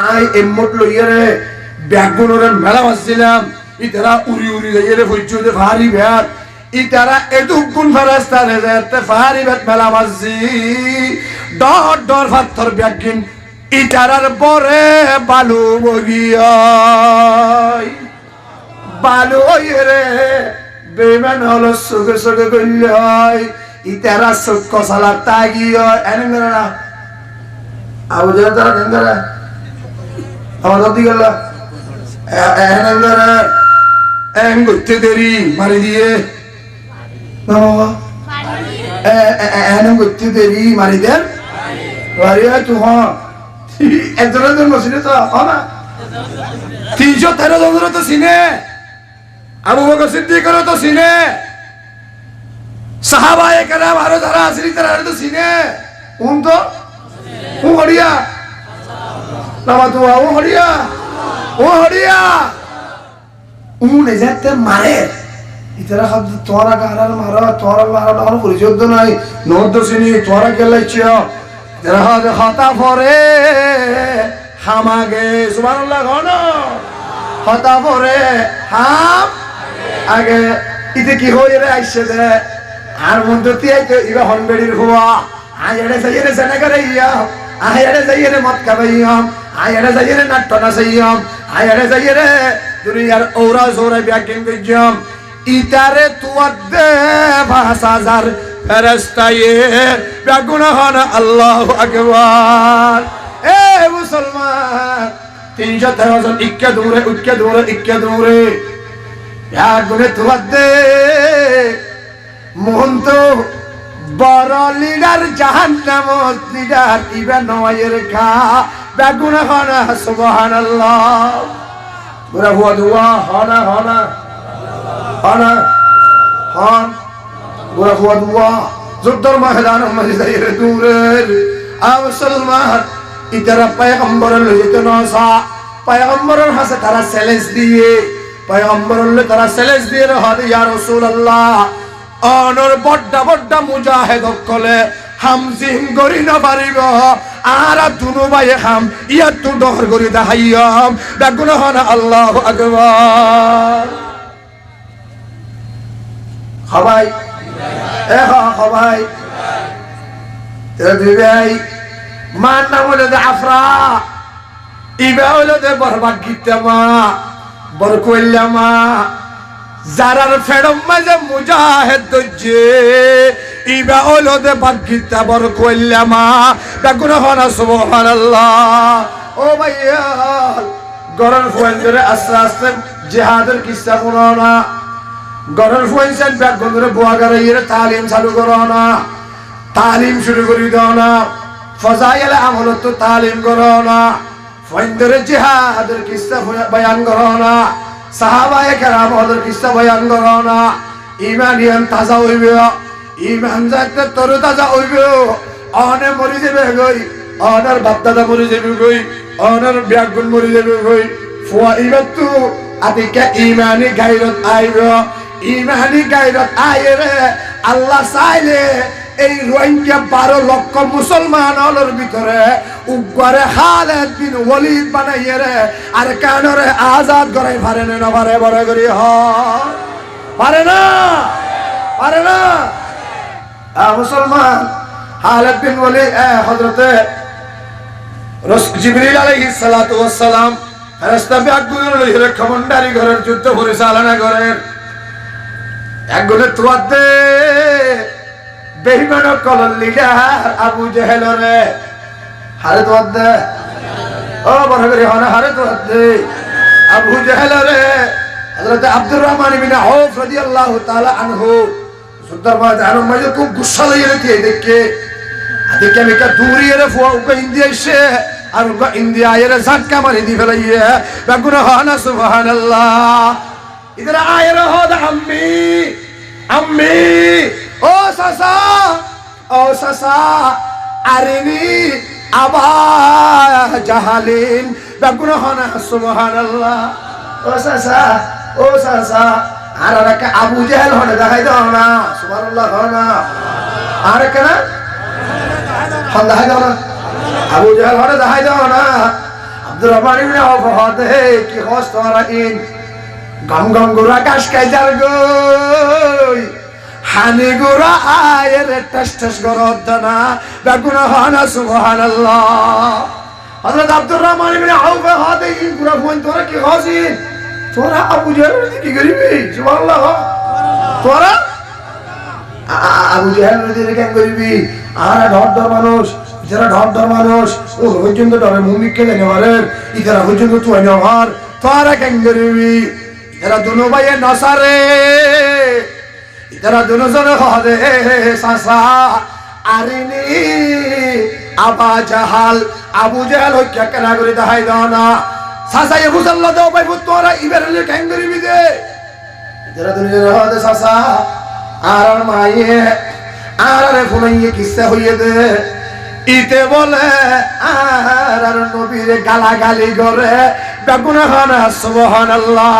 I এমট লইয়ারে ব্যাগগুলোরে মেলা বাসছিলাম ইতারা উড়ি উড়ি যাইয়ে হইচুতে ভারী ভ্যাট ইতারা এদুগুণ ফেরেশতা রে যেতে ভারী ভ্যাট মেলা বাসছি ডর ডর পাথর ব্যাগিন ইতারার পরে বালু বগিয়াই বালু রে বেমান হলো সুগে সুগে কইলাই ইতারা সুক্ক সালাত তাগিয় এনেরা আউজা তারা নেন্দরা আমাদের দিকে গেল এনেরা এঙ্গুতে দেরি মারি দিয়ে না বাবা এঙ্গুতে দেরি মারি দেন মারিয়া তু হ্যাঁ একজনের জন্য সিনে তো না 313 জনের তো সিনে আবু বকর সিদ্দিকের তো সিনে সাহাবায়ে কেরাম আরো যারা আসলি তারা তো সিনে কোন তো ও হরিয়া নামা তো ও হরিয়া উনে যেতে মারে ইতারা শব্দ তোরা গারার মারা তোরা মারা আর পরিচয় নাই নর্দ সিনি তোরা গেলাইছিও যারা হতা পরে হামাগে সুবহানাল্লাহ গণ হতা পরে হাম আগে ইতে কি হই রে আইছে দে আর মন্দতি আইতে ইবা হনবেড়ির হুয়া আইরে যাইরে জানা করে ইয়া আইরে যাইরে মত খাবাইয়াম আইরে যাইরে নাট্য নাসাইয়াম আইরে যাইরে দুনিয়ার ওরা জোরে ব্যাকিং গজ্জাম ইতারে তুয়াদে ভাষাজার ফেরেশতায়ে বেগুনাহান আল্লাহু আকবার এ মুসলমান 313 জন ইক্কা দূরে বেগুনে তুয়াদে মহন্ত বড় লিডার জাহান্নাম লিডার ইবা নয়ের খা বেগুনাহান সুবহানাল্লাহ বুরা হুয়া দুয়া হনা বুরা হুয়া দুয়া যুদ্ধর ময়দান মজদাইরে দূরের মুসলমান ইতারা পয়গম্বরের লইতে নসা পয়গম্বরের হাসে তারা চ্যালেঞ্জ দিয়ে পয়গম্বরের তারা চ্যালেঞ্জ দিয়ে রহদ ইয়া রাসূলুল্লাহ অনর বড় মুজাহিদ কলে হামজিম গরি না পারিব আর দুনু ভাই হাম ইয়া তু ডহর গরি দাহাইয়াম বেগুনা হনা আল্লাহু আকবার সবাই সবাই ভাই মার নাম হলো আফরা ইবা হলো বরবাদ গীতামা বর কইলামা যারার ফেরম মাঝে মুজাহিদ দজ্জে ইবা হলো বাগিতা বর কইলামা বেগুনা হনা সুবহানাল্লাহ ও ভাইয়া গরর ফুয়েন্ডরে আস্তে আস্তে জিহাদের কিসসা শুনানা গরর ফুয়েন্সেন বেগুনরে বুয়াগারে ইরে তালিম চালু করনা তালিম শুরু করি দাও না ফজাইল আমল তো তালিম করনা ফুয়েন্ডরে জিহাদের কিসসা বয়ান করনা সাহাবায়ে কেরাম ওদের কিসসা বয়ান করনা ঈমানিয়ান তাজা হইবে ঈমান যাতে তরু তাজা হইবে অনে মরি যাবে গই অনার বাপ দাদা মরি যাবে গই অনার ব্যাগুন মরি যাবে গই ফুয়া ইবাতু আদিকে ঈমানি গায়রত আইবে ঈমানি গায়রত আইরে আল্লাহ চাইলে এই রোহিঙ্গা 12 লক্ষ মুসলমানের ভিতরে উগরে খালিদ বিন ওয়ালিদ বানাইরে আর কানরে আজাদ করে পারে না পারে বড় করি পারে না মুসলমান খালিদ বিন ওয়ালিদ হযরতে জিবরিল আলাইহিস সালাতু ওয়াস সালাম ফেরেশতা বিআগুনের লইরে কমান্ডারি ঘরের যুদ্ধ পরিচালনা করেন একগুলো তুয়াদে বেঈমান কলল লিডার আবু জেহেল রে হারে তুয়াদে ও বড় করে হনা হারে তুয়াদে আবু জেহেল রে হযরত আব্দুর রহমান ইবনে আউফ রাদিয়াল্লাহু তাআলা আনহু সুন্দর ময়দানের মাঝে খুব গুসা লাগিয়ে দেখে আদিকে আমি কা দূরিয়ে রে ফুয়া উকা ইন্ডিয়া এসে আর উকা ইন্ডিয়া এর ঝটকা মারি দি ফেলাইয়ে বেগুনা হনা সুবহানাল্লাহ इधर आए रहो अम्मी ओ ससा अरिनी अबा जहालिन बेगुना होना सुबहानल्लाह ओ ससा आरा का अबू जहल होने दहाई दो ना सुबहानल्लाह होना आरे का ना हम दहाई दो ना अबू जहल होने दहाई दो ना আব্দুর রহমান ইবনে আউফ হদে কি হস তোরা ইন গম গম গুরা কাশ কাইজার গই হানি গুরা আয়ের টাস টাস গরদনা বেগুনা হানা সুবহানাল্লাহ হযরত আব্দুর রহমান ইবনে আউফ হদে ইন গুরা ফোন তোরা কি হসিন তোরা আবু জাহেল কি করিবি সুবহানাল্লাহ তোরা আবু জাহেল নদীর কেন করিবি আর ঢর মানুষ যারা ঢর মানুষ ও পর্যন্ত ডরে মুমিককে জানে মারের ইতারা পর্যন্ত তুই নহার তোরা কেন করিবি এরা দুনো ভাইয়ে নসারে ইতারা দুনো জনে হদে সাসা আরিনি আবা জাহাল আবু জাহেল হইয়া কেনা করে দেখাই দাও না সাসা এ মুসাল্লাহ দাও ভাই তোরা ইবেরলে কেন করিবি দে ইতারা দুনো জনে হদে সাসা আর মাইয়ে আর ফুনাইয়ে কিসা হইয়ে দে ইতে বলে আর নবীর গালাগালি করে বেগুনা খানা সুবহানাল্লাহ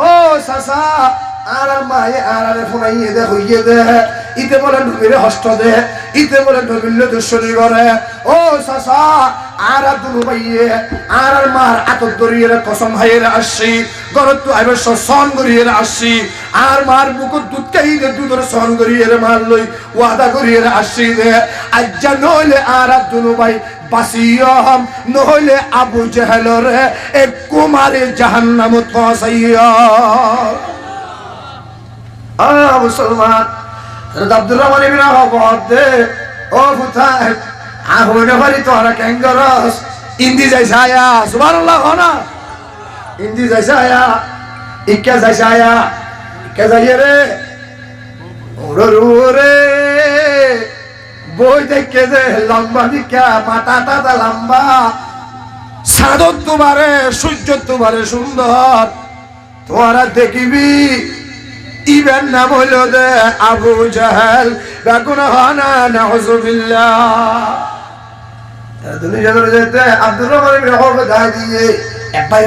ও সাসা আর মায়ে আর ফুনাইয়ে দে হইয়ে দে ইতে বলে নবীর হস্ত দে ইতে বলে নবীর দুশ্মনী করে ও সাসা আর দুনু ভাইয়ে আর মার আতর দরিয়ে কসম হাইয়ে আসছি গরত আইবে সন করিয়ে আসছি আর মার বুকুর দুধ খাই দে দুধের সন করিয়ে মার লই ওয়াদা করিয়ে আসছি দে আজ্জা নইলে আর দুনু ভাই বাসিয়ম নইলে আবু জাহেলর এক কুমারে জাহান্নামত পৌঁছাইয়া মুসলমান আব্দুর রহমান ইবনে আউফ দে ও ফুতাহ আহনে বাড়ি তোরা ক্যাঙ্গরস ইন্দি যাইছে আয়া সুবহানাল্লাহ হনা ইন্দি যাইছে আয়া ইক্কা যাইছে আয়া ইক্কা যাইয়ে রে ওরে বই দেখে দে লম্বা দিকা মাথা টাটা লম্বা সাদত তোমারে সূর্য তোমারে সুন্দর তোরা দেখিবি ইবেন নাম হইল দে আবু জাহেল বেগুনা হানা নাউযুবিল্লাহ দুনিয়া ধরে যেতে আব্দুর রহমান ইবনে আউফ দাই দিয়ে একবাই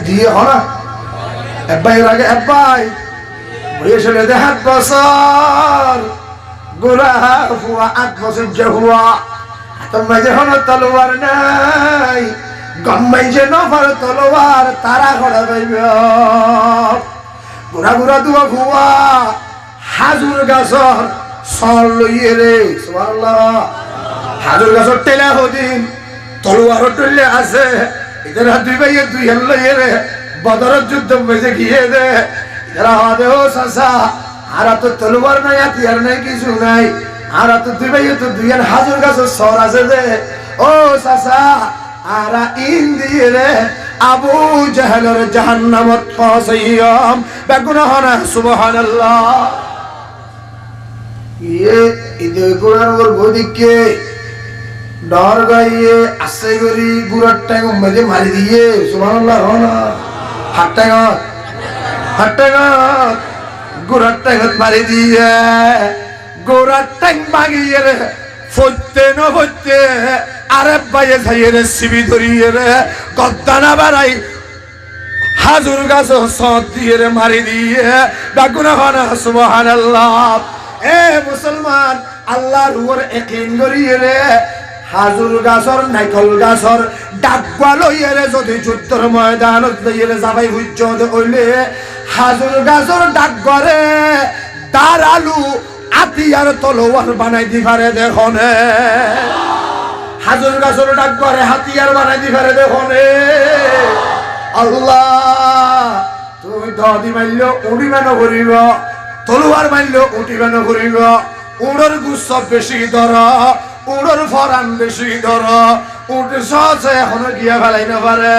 দিয়ে হনা একবাই বয়স হলে 7 বছর গোরা হুয়া 8 বছর যে হুয়া তোমার যে হলো তলোয়ার নাই গম্মাই যে নফর তলোয়ার তারা ঘোড়া পাইবে গুড়া গুড়া দুয়া ভুয়া হাজুর গাছর সর লইয়ে রে সুবহানাল্লাহ হাজুর গাছর টেলা হদিন তলোয়ার টলে আছে এদের দুই ভাইয়ে দুই হাত লইয়ে রে বদরের যুদ্ধ বেজে গিয়ে দে এরা হবে ও সাসা আর তো তলোয়ার নাই হাতিয়ার নাই কিছু নাই আর তো দুই ভাইয়ে তো দুই হাত হাজুর গাছর সর আছে দে ও সাসা আর ইন দিয়ে রে আবু জাহেলের জাহান্নামত পৌঁছাইয়াম বেগুনা হানা সুবহানাল্লাহ ইদে গুড়ার ওর গদিকে ডর গাইয়ে আসে গরি গুড়ার টাইম মধ্যে মারি দিয়ে সুবহানাল্লাহ হনা হাট্টাগা গুড়ার টাইম মারি দিয়ে গুড়ার টাইম ভাগিয়ে রে ফতে আরে বাইয়ে যাইয়ে রে সিবি ধরিয়ে রে গদ্দানা বাড়াই হাজুর গাছ সদ দিয়ে রে মারি দিয়ে বেগুনা খানা সুবহানাল্লাহ এ মুসলমান আল্লাহর উপর ইয়াকিন করিয়ে রে হাজুর গাছর নাইকল গাছর ডাকবা লইয়ে রে যদি যুদ্ধের ময়দানত লইয়ে রে যাবাই হুজ্জত হইলে হাজুর গাছর ডাক করে তার আলু আতিয়ার তলোয়ার বানাই দিবারে দেখনে হাজুর গাছর ডাক করে হাতিয়ার বানাই দিবারে দেখনে আল্লাহ তুমি দদি মাইল উড়িবেন করিব তলোয়ার মাইল উঠিবেন করিব উড়র গুচ্ছ বেশি ধর উড়র ফরান বেশি ধর উঠে সহজে এখনো গিয়া ফেলাই না পারে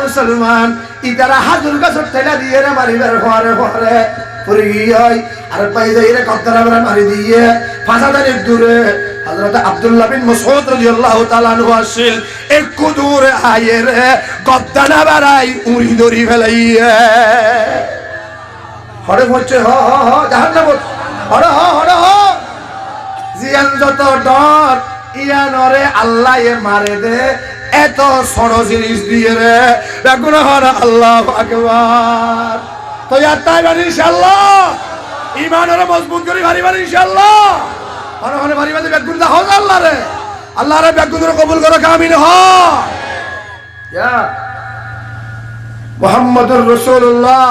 মুসলমান ইতারা হাজুর গাছর ঠেলা দিয়ে রে মারিবার ঘরে ঘরে পড়ে গিয়ে আর পাই যাই রে কত্তারা মারি দিয়ে ফাঁসাদারির দূরে হযরত আব্দুল্লাহ বিন মাসউদ রাদিয়াল্লাহু তাআলা আনহু আসিল একটু দূরে আয়ে রে কত্তানা বাড়াই উড়ি দড়ি ফেলাইয়ে হরে হচ্ছে হ জাহান্নাম হরে জিয়ান যত ডর ইয়ানরে আল্লাহ এ মারে দে এত ছোট জিনিস দিয়ে রে বেগুনা হরে আল্লাহু আকবার তো তাই বানি ইনশাআল্লাহ ঈমানের মজবুত করি ভারিবার ইনশাআল্লাহ হরে হরে ভারিবাদে বেগুন দা হল আল্লাহ রে বেগুন কবুল করো কামিন হ ইয়া মুহাম্মাদুর রাসূলুল্লাহ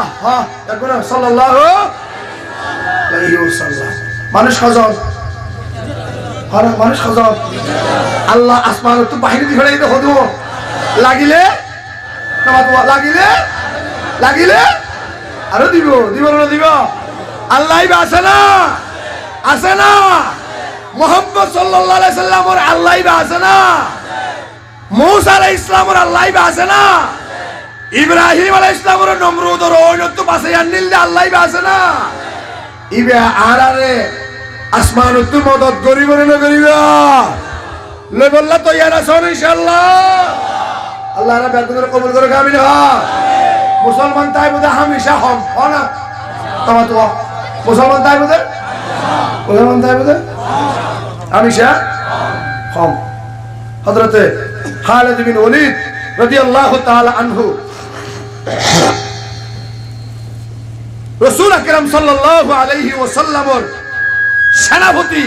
এখন সাল্লাল্লাহু আলাইহি ওয়াসাল্লাম মানুষ কজন আর মানুষ কজন আল্লাহ আসমান তো বাহিরে দি ফেলাই দেখো তো লাগিলে নামাজ লাগিলে আরো দিব না দিব আল্লাহই আছে না মুহাম্মদ সাল্লাল্লাহু আলাইহি সাল্লামের আল্লাহই আছে না মূসা আলাইহিস সালামের আল্লাহই আছে না ইব্রাহিম আলাইহিস সালামের নমরুদের ওইনত পাশে আনলিল আল্লাহই আছে না ইবে আরারে আসমান তো মদত করিব না করিব লে বললা তো ইয়া রাসূল ইনশাআল্লাহ আল্লাহ না বেগুনের কবুল করে আমিন মুসলমান তাই বুঝে হামেশা হম না তোমার তো মুসলমান তাই বুঝে হামেশা হম হযরতে খালিদ বিন ওয়ালিদ রাদিয়াল্লাহু তাআলা আনহু রাসূল আকরাম সাল্লাল্লাহু আলাইহি ওয়াসাল্লামের সেনাপতি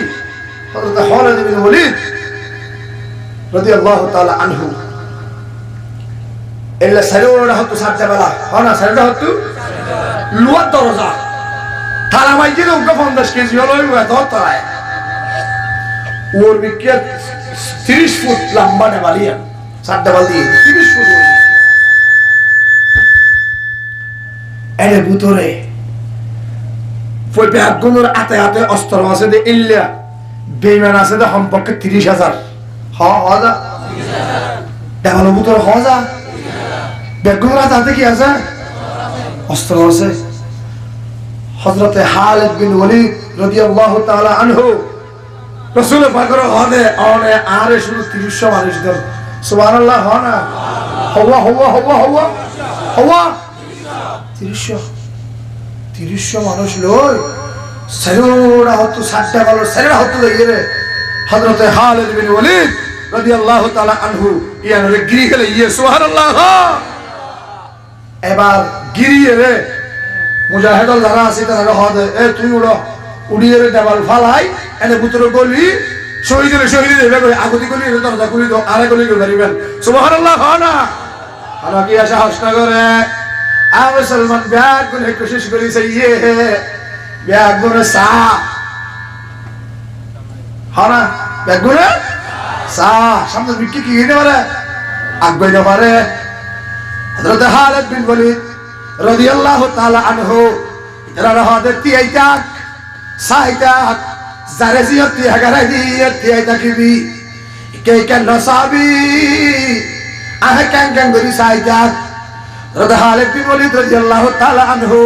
হযরতে খালিদ বিন ওয়ালিদ রাদিয়াল্লাহু তাআলা আনহু এলা সারোরা হতো সাতবেলা হনা সারোরা হতো লুয়ার দরজা তারা মাইজে উগা 50 কেজি হলো ধরতায় ওর বিকে 30 ফুট লম্বা নেবালিয়া সাতবেলা দিয়ে 30 ফুট এর ভিতরে ফইবে আগুনের আতে অস্ত্র আছে দে ইল্লা বেঈমান আছে দে সম্পর্কে 30,000 হাজা দেওয়ালের ভিতরে হাজা বেগুনরা তাতে কি আছে অস্ত্র আছে হযরতে খালিদ বিন ওয়ালিদ রাদিয়াল্লাহু তাআলা আনহু রাসূল পাকের হদে অনে আরে শুধু 300 মানুষ দল সুবহানাল্লাহ হনা হওয়া 300 মানুষ লই সারোরা হতো 60টা বলো সারোরা হতো রে হযরতে খালিদ বিন ওয়ালিদ রাদিয়াল্লাহু তাআলা আনহু ইয়ারে গিরি গেলে সুবহানাল্লাহ এবার গিরিয়ে রে মুজাহিদল যারা আছে তারা হদে তুই উড়িয়ে রে দেওয়াল ফালাই এনে ভিতরে গলি শহীদ দেবে আগতি গলি দরজা খুলি দাও আরে গলি ধরিবেন সুবহানাল্লাহ না আলা কি আশা হাসনা করে মুসলমান ব্যাগ গুনে কোশিশ করি চাইয়ে ব্যাগ গুনে সা হানা ব্যাগ গুনে সা সামনে বিক্রি কি দিতে পারে আগবে না পারে হযরত খালিদ বিন ওয়ালিদ রাদিয়াল্লাহু তাআলা আনহু এরা হদে তিয়াইতাক সাইতাক জারেজিয়তি হাগারাইতি তিয়াইতাকিবি কে কেন সাবি আহ কেন গরি সাইতাক হযরত খালিদ বিন ওয়ালিদ রাদিয়াল্লাহু তাআলা আনহু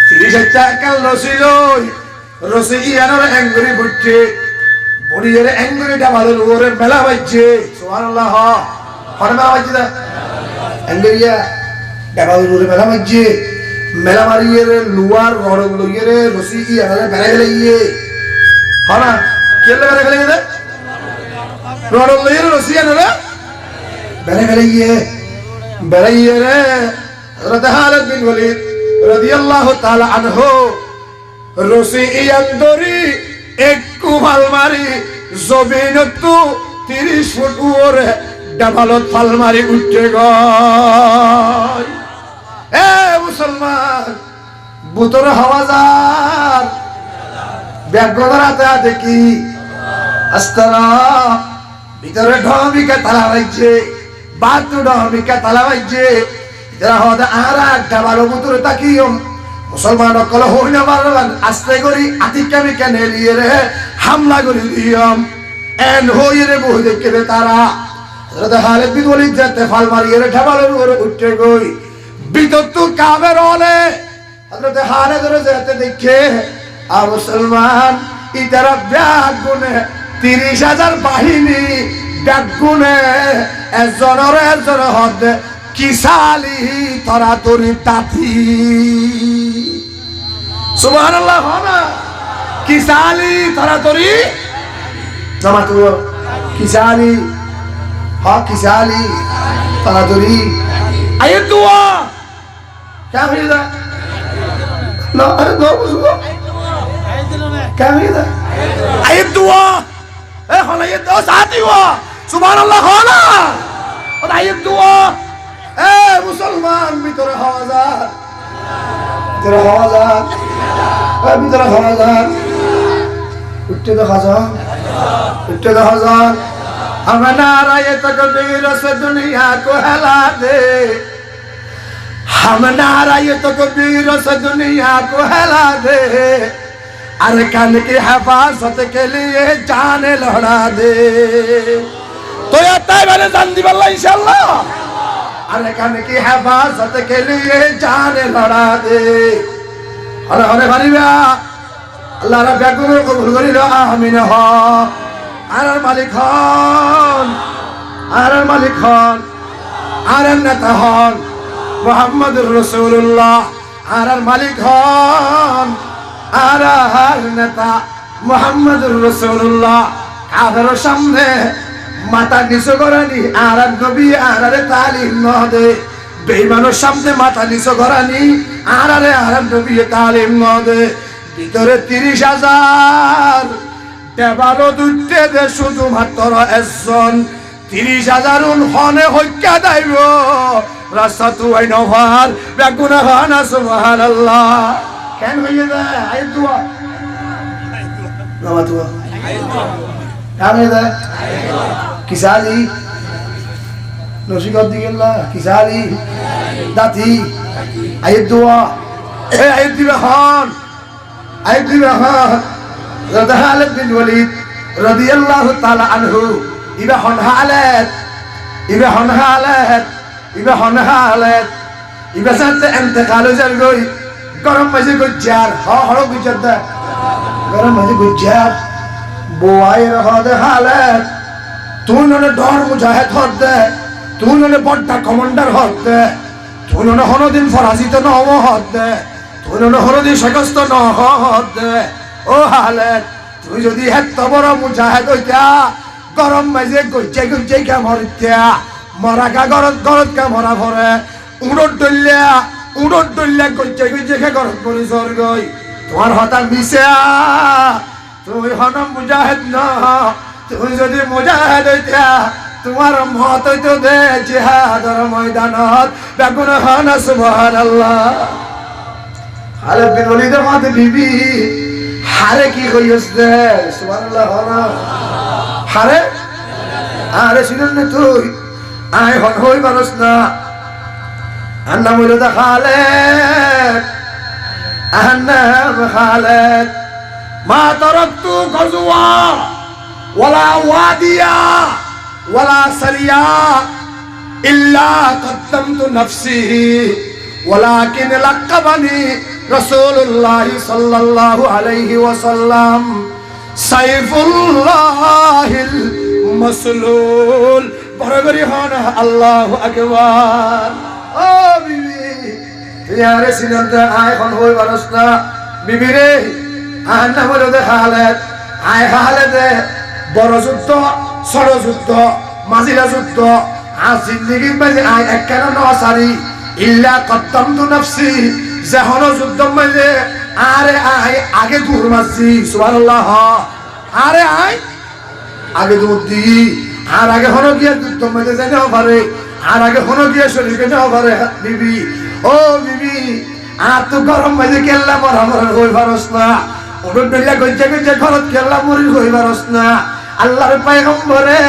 30 কাল রসি ইয়ানোর এঙ্গরি বুটছে বড়িয়ের এঙ্গরি ডাবালের ওরে মেলা বাইছে সুবহানাল্লাহ ফরমা বাইছে দা এঙ্গরিয়া ডাবালের ওরে মেলা বাইছে মেলা মারিয়ে লুয়ার রড় লইয়ে রসি ইয়ানোর বেড়া গেলে হনা কেলে বেড়া গেলে দে রড় লইয়ে রসি ইয়ানোর বেড়া গেলে বেড়াইয়ে রে হযরত খালিদ বিন ওয়ালিদ রাদিয়াল্লাহু তাআলা আনহু রসি ইয়ান্দরি এক কুমাল মারি জমিনতু 30 ফুট উপরে ডাবালত ফাল মারি উঠে গয় এ মুসলমান বুতর হাওয়াজার ব্যাগদারাতে দেখি আস্তারা ভিতরে ঢমিকা তালা বাইছে বাতু ঢমিকা তালা বাইছে যারা হদা আরা ডাবালো বুতরে তাকিয়ম মুসলমান কল হই না মারলাম আস্তে করি আতিকামি কেনে লিয়ে রে হামলা করি দিয়ম এন হই রে বহু দেখে রে তারা হযরত খালিদ বিন ওয়ালিদ যেতে ফাল মারিয়ে রে ঢাবালের উপরে উঠে গই বিদতু কাবের হলে হযরত খালিদ রে যেতে দেখে আর মুসলমান ইতারা ব্যাগ গুনে 30,000 বাহিনী ব্যাগ গুনে একজন হদ কিসালি তরা তরি তাথি সুবহানাল্লাহ না কিসালি তরা তরি জামাতু কিসালি কিসালি তরা তরি আয়ে দুয়া क्या हुआ ना ना बुझो क्या हुआ आये दुआ ए हला ये दो साथी हुआ सुभान अल्लाह होला আইয়ের দোয়া এ মুসলমান ভিতরে হওয়া যায় ভিতরে হওয়া যায় ভিতরে হওয়া যায় উঠতে দেখা যায় উঠতে দেখা যায় हमें नाराये तकबीर से दुनिया को हिला दे हम नाराये तकबीर से दुनिया को हिला दे अरकान की हिफाजत के लिए जान लड़ा दे तो ये तय मैंने जान दी बल्ला इंशाल्लाह अरकान की हिफाजत के लिए जान लड़ा दे अरे अरे गरीबा अल्लाह रब को कबूल करी लो आमीन हो আরার মালিক হন আরার মালিক হন আরার নেতা হন মুহাম্মদুর রাসূলুল্লাহ আরার মালিক হন আরার নেতা মুহাম্মদুর রাসূলুল্লাহ কাফের সামনে মাথা নিচু করানি আরার নবী আরারে তালিম ন দে বেঈমানের সামনে মাথা নিচু করানি আরার নবী তালিম ন দে ভিতরে ৩০,০০০ এবারও দুটে দে শুধুমাত্র একজন ৩০,০০০ হনে হত্যা দাইব রাস্তা তুই নভার বেগুনা খানা সুবহানাল্লাহ কেন হইয়ে যায় আয়াত দোয়া বাবা দোয়া কেন হইয়ে যায় কিসালি নসিকত দিগেল্লা কিসালি দাতি আয়াত দোয়া এ আয়াত দিবে হন আয়াত দিবে হন Khalid bin Walid radhiyallahu ta'ala anhu iba hon Khalid iba sante intiqal jar goi garam maje gujjar horo gujjar da garam maje gujjar boy rahade Khalid tu none dor mujahid hotte tu none bodda commander hotte tu none honodin farazito no hotte tu none honodin shakasto no hotte ও হালেদ তুই যদি এত বড় মুজাহিদ হইতা গরম মাঝে গজ্জাই গজ্জাই কা মরিতা মরা কা গরত কা মরা ভরে উড়ত দল্লা গজ্জাই গজ্জাই কা গরত পরি সরগই তোমার হতা মিছা তুই হন মুজাহিদ না তুই যদি মুজাহিদ হইতা তোমার মত হইতো দে জিহাদের ময়দানত বেগুন হন সুবহানাল্লাহ খালিদ বিন ওয়ালিদের মাতে বিবি হারে কি কইছতে সুবহানাল্লাহ হনা হারে আরে শুনুন না তুই আয় হন হই পারস না আন্না মুলদা খালিদ মা তারাকতু গজওয়া ওয়ালা ওয়াদিয়া ওয়ালা সারিয়া ইল্লা কদ্দামতু নফসি ওয়ালাকিন লাকাবানি রাসূলুল্লাহ সাল্লাল্লাহু আলাইহি ওয়াসাল্লাম সাইফুল্লাহিল মাসলুল বরাবরি হন আল্লাহু আকবার ও বিবি ইয়ারে সিনন্তে আয় হন হই বারসনা বিবি রে আন্না বলদে খালিদ আয় খালিদ বড় যুদ্ধ ছোট যুদ্ধ মাঝিলা যুদ্ধ আর জিন্দেগির মাঝে আয় একখানা নসারি ইল্লা কদ্দামতু নফসি যখন যুদ্ধ মাঝে আরে আয় আগে দূর মারছি সুবহানাল্লাহ আরে আয় আগে দূর দি আর আগে হনো গিয়ে যুদ্ধ মাঝে যাই না পারে আর আগে হনো গিয়ে শরীরকে যাও পারে বিবি ও বিবি আর তো গরম মাঝে কেল্লা মরা মরা হই পারস না ওডন ডইলা গজ্জা গজ্জা ঘরত কেল্লা মরি হই পারস না আল্লাহর পয়গম্বরে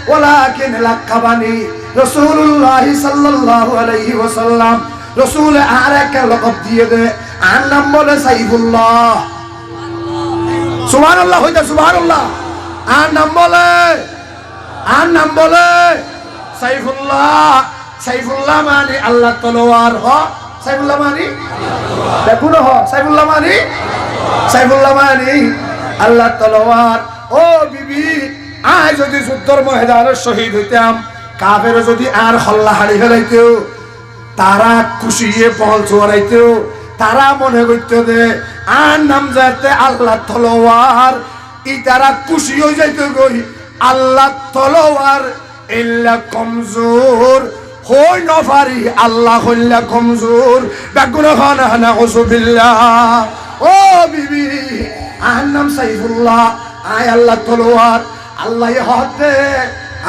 ওয়ালাকিন লাকাবানি রাসূলুল্লাহ সাল্লাল্লাহু আলাইহি ওয়াসাল্লাম রাসূল আর এক লকব দিয়ে দে আর নাম বলে সাইফুল্লাহ সুবহানাল্লাহ হইতা সুবহানাল্লাহ আর নাম বলে সাইফুল্লাহ মানে আল্লাহ তলোয়ার হ সাইফুল্লাহ মানে দেখুন হ সাইফুল্লাহ মানে আল্লাহ তলোয়ার ও বিবি আজ যদি যুদ্ধর ময়দানে শহীদ হইতাম কাফের যদি আর হল্লা হারি ফেলাইতেও তারা খুশিয়ে পল চড়াইতেও তারা মনে করতে দে আর নাম যাতে আল্লাহ তলোয়ার ই তারা খুশি হয়ে যাইতে গই আল্লাহ তলোয়ার ইল্লা কমজোর হই নফারি আল্লাহ হইলা কমজোর বেগুন খানা নাউযুবিল্লাহ ও বিবি আর নাম সাইফুল্লাহ আয় আল্লাহ তলোয়ার আল্লাহ হাতে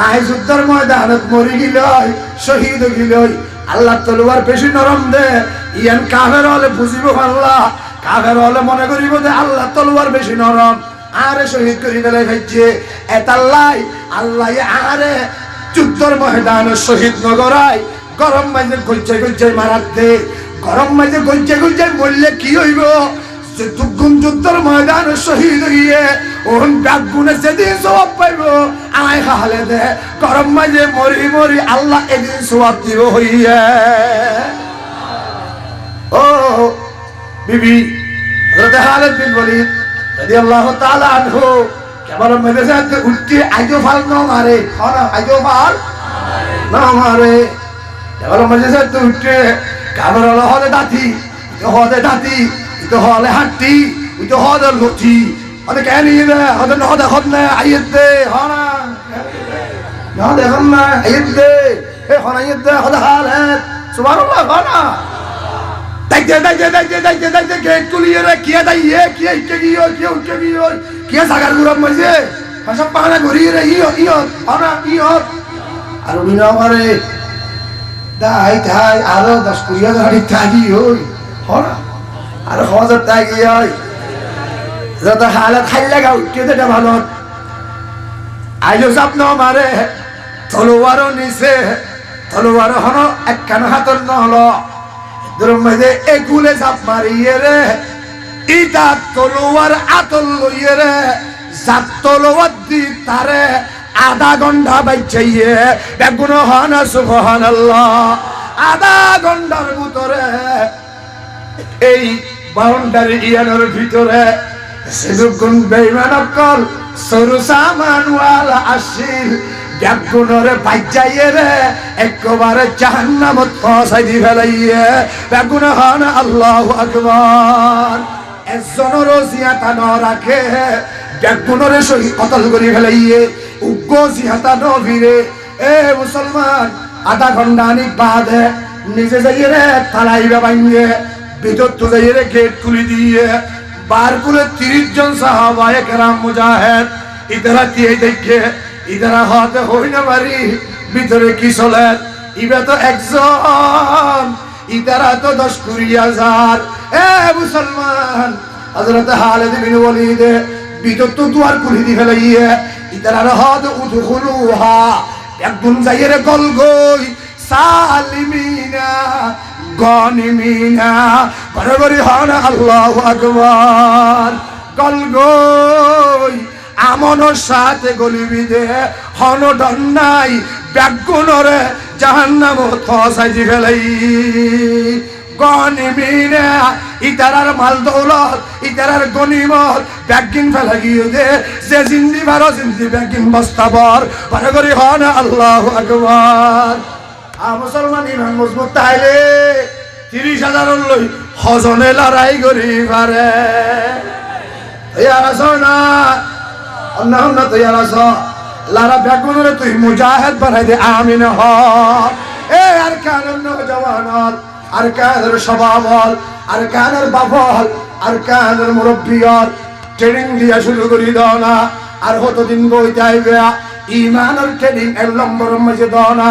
আই যুদ্ধের ময়দানত মরি গিলই শহীদ গিলই আল্লাহ তলোয়ার বেশি নরম দে ইয়ান কাফের হলে বুঝিব আল্লাহ কাফের হলে মনে করিব যে আল্লাহ তলোয়ার বেশি নরম আরে শহীদ করি ফেলে ফেলছে এতাল্লাই আল্লাহ আরে যুদ্ধের ময়দানে শহীদ নগরাই গরম মাঝে গজ্জে গজ্জে মারাত দে গরম মাঝে গজ্জে গজ্জে মরলে কি হইব দুগুণ যুদ্ধের ময়দানে শহীদ হইয়ে ওহন ব্যাগুনে যেদিন সওয়াব পাইব আয় হালে দে গরম মাঝে মরি মরি আল্লাহ এদিন সওয়াব দিব হইয়ে ও বিবি হযরত খালিদ বিন ওয়ালিদ রাদিয়াল্লাহু তাআলা আনহু কেবল মেজাজে উঠতে আইজো ফাল ন মারে হন আইজো ফাল না মারে কেবল মেজাজে উঠতে কামর হলে দাঁতি হদে দাঁতি তো হলে হাঁটি তো হদে লুচি হদে কেন ইদে হদে নহদে হদনে আইত দে হনা নহদে হদনা আইত দে এ হনা আইত দে হদে হাল হে সুবহানাল্লাহ হনা দাইতে গেট কুলিয়ে রে কিয়া দাইয়ে কিয়া ইকে গিয়ে কিয়া গিয়ে কিয়া সাগার গুরম মাঝে ভাষা পানা ঘুরিয়ে রে ইয়ত হনা ইয়ত আর উনি না মারে দাই তাই আরো 10-20 হাজার থাকি হই হনা আর হজর থাকি হই যত হালত খাইলা গাও কেতে ভালো আইলো স্বপ্ন মারে তলোয়ারও নিছে তলোয়ার হন একখান হাতর নহলো দরমে এগুলে চাপ মারিয়ে রে ইটা তলোয়ার আতল লইয়ে রে জাত তলোয়ার দি তারে আধা ঘন্টা বাইচাইয়ে বেগুন হনা সুবহানাল্লাহ আধা ঘন্টার ভিতরে এই বাউন্ডারি ইয়ানোর ভিতরে সেদুগুন বেঈমান অকল সরু সামানওয়ালা আসিল বেগুনরে বাইচাইয়ে রে একবারে জাহান্নামত পৌঁছাই দি ফেলাইয়ে বেগুন হনা আল্লাহু আকবার একজনের জিয়াতা ন রাখে বেগুনরে সহি কতল করি ফেলাইয়ে উগ্র জিয়াতা ন ভিড়ে এ মুসলমান আধা ঘন্টা আনি বাদে নিজে যাইয়ে রে তালাইবে বাইয়ে ভিতর তো যাইয়ে রে গেট খুলি দিয়ে বার করে 30 জন সাহাবায়ে কেরাম মুজাহিদ ইদারা দিয়ে দেখে ইদারা হাতে হই না পারি ভিতরে কি চলে ইবে তো একজন ইদারা তো 10,000 এ মুসলমান হযরত খালিদ বিন ওয়ালিদ ভিতর তো দুয়ার খুলি দি ফেলাইয়ে ইদারা হাতে উদখুলুহা একদম যাইয়ে রে গলগই সালিমিনা গনিমিনা বরাবরই হনা আল্লাহু আকবার গলগই আমনের সাথে গলিবি দে হন ডন্নাই বেগুনরে জাহান্নামে পৌঁছাই দি ফেলাই গনিমিনা ইতারার মাল দৌলত ইতারার গনিমত বেগিন ফেলা গিয়ে দে যে জিন্দি বারো জিন্দি বেগিন বস্তাবর বরাবরই হনা আল্লাহু আকবার মুসলমান ইমান মজবুত তাইলে 30,000 লই হজনে লড়াই করি পারে তৈয়ার আছো না অন্য তৈয়ার আছো লারা বেগুনরে তুই মুজাহিদ বানাই দে আমিন হ এ আর কানের নওজওয়ান আর কানের সবাবল আর কানের বাবল আর কানের মুরব্বিয়ত ট্রেনিং দিয়া শুরু করি দাও না আর কতদিন বই যাইবে ইমানের ট্রেনিং এর নম্বর মাঝে দাও না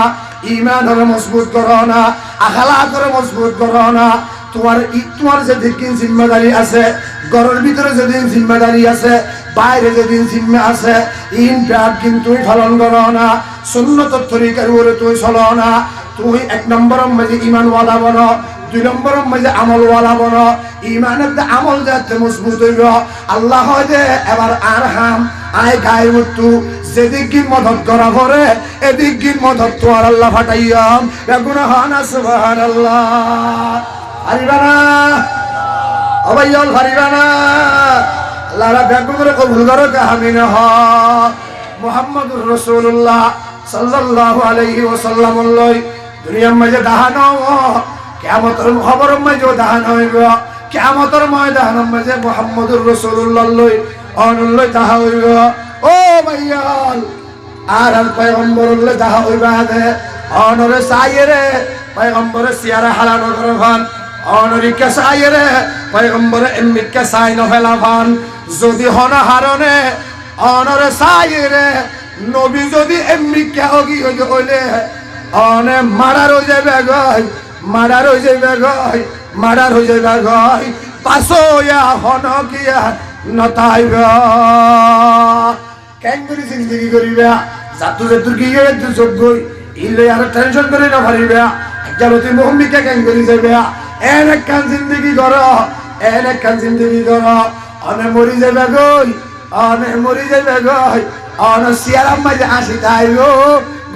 ইমানের মজবুত করো না আখলা করে মজবুত করো না তোমার যেদিন জিম্মেদারি আছে ঘরের ভিতরে যেদিন জিম্মেদারি আছে বাইরে যেদিন জিম্মে আছে ইন প্যাট কিন্তু পালন করো না সুন্নতের তরিকার উপরে তুই চলো না তুই 1 নম্বরের মাঝে ইমান ওয়ালা বনো 2 নম্বরের মাঝে আমল ওয়ালা বনো ইমানের আমল যাতে মজবুত হইব আল্লাহ যে এবার আর হাম আয় গায়ে মৃত্যু যেদিক গিন মদত করা পরে এদিক গিন মদত তো আর আল্লাহ ফাটাইয়াম বেগুন হানা সুবহানাল্লাহ হারিবানা অবাইল হারিবানা আল্লাহর বেগুনরে কবুল করো আমিন হ মুহাম্মদুর রাসূলুল্লাহ সাল্লাল্লাহু আলাইহি ওয়াসাল্লাম লই দুনিয়ার মাঝে দাহানো কিয়ামতের খবরের মাঝে দাহান হইব কিয়ামতের ময়দানের মাঝে মুহাম্মদুর রাসূলুল্লাহ লই অনলই দাহা হইব ও ভাইয়াল আর পয়গম্বরুল্লাহ দাহা হইবা দে অনরে সাইরে পয়গম্বরে সিয়ারা হালানো করভান অনরি কে সাইরে পয়গম্বরে এমনি কে সাই ন ফেলাভান যদি হন হারনে অনরে সাইরে নবী যদি এমনি কেউ কি হইলে অনে মারার হয়ে যাবে গয়, মারার হয়ে যাবে গয়, মারার হয়ে যাবে গয়, পাশোয়া হন কিয়া নতাইব কেন করি জিন্দগি করিবা জাতু জাতুর কি একটু যোগ্যই ইলে আর টেনশন করে না পারিবা একজালতি মোহাম্মিকে কেন করি যাবে এন একখান জিন্দগি কর, এন একখান জিন্দগি কর, অনে মরি যাবে গই, অনে মরি যাবে গই, অন সিয়ারাম মাঝে আসি তাইব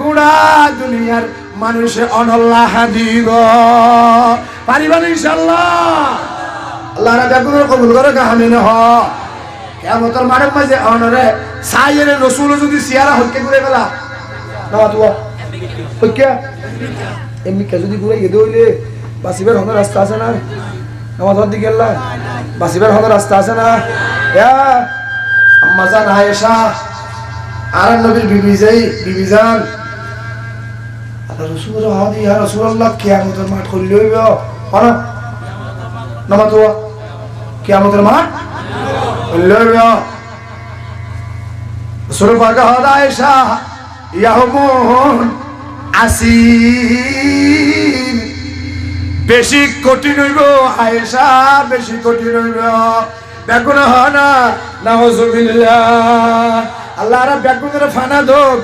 গুড়া দুনিয়ার মানুষে অনল্লাহ দিব পারিবেন ইনশাআল্লাহ। আল্লাহ না বেগুনের কবুল করে কাহামিন হ কিয়ামতের মাঠের মাঝে অনরে সাইয়ের রসুল যদি সিয়ারা হত্যা করে ফেলা না তুয়া হত্যা এমনি কে যদি ঘুরে গেদে হইলে বাসিবার হনের রাস্তা আছে না নামাজের দিকে আল্লাহ বাসিবার হনের রাস্তা আছে না আম্মা জান আয়েশা আর নবীর বিবি জান আল্লাহ রাসূল হাদি ইয়া রাসূলুল্লাহ কিয়ামতের মাঠ করলে হইব না নামাজ তোয়া কিয়ামতের মাঠ করলে হইব রাসূল পাক হাদা আয়েশা ইয়াউমুন আসির বেশি কঠিন হইব আয়েশা বেশি কঠিন হইব বেগুন হনা নাউজুবিল্লাহ আল্লাহ রা বেগুনের ফানা দোক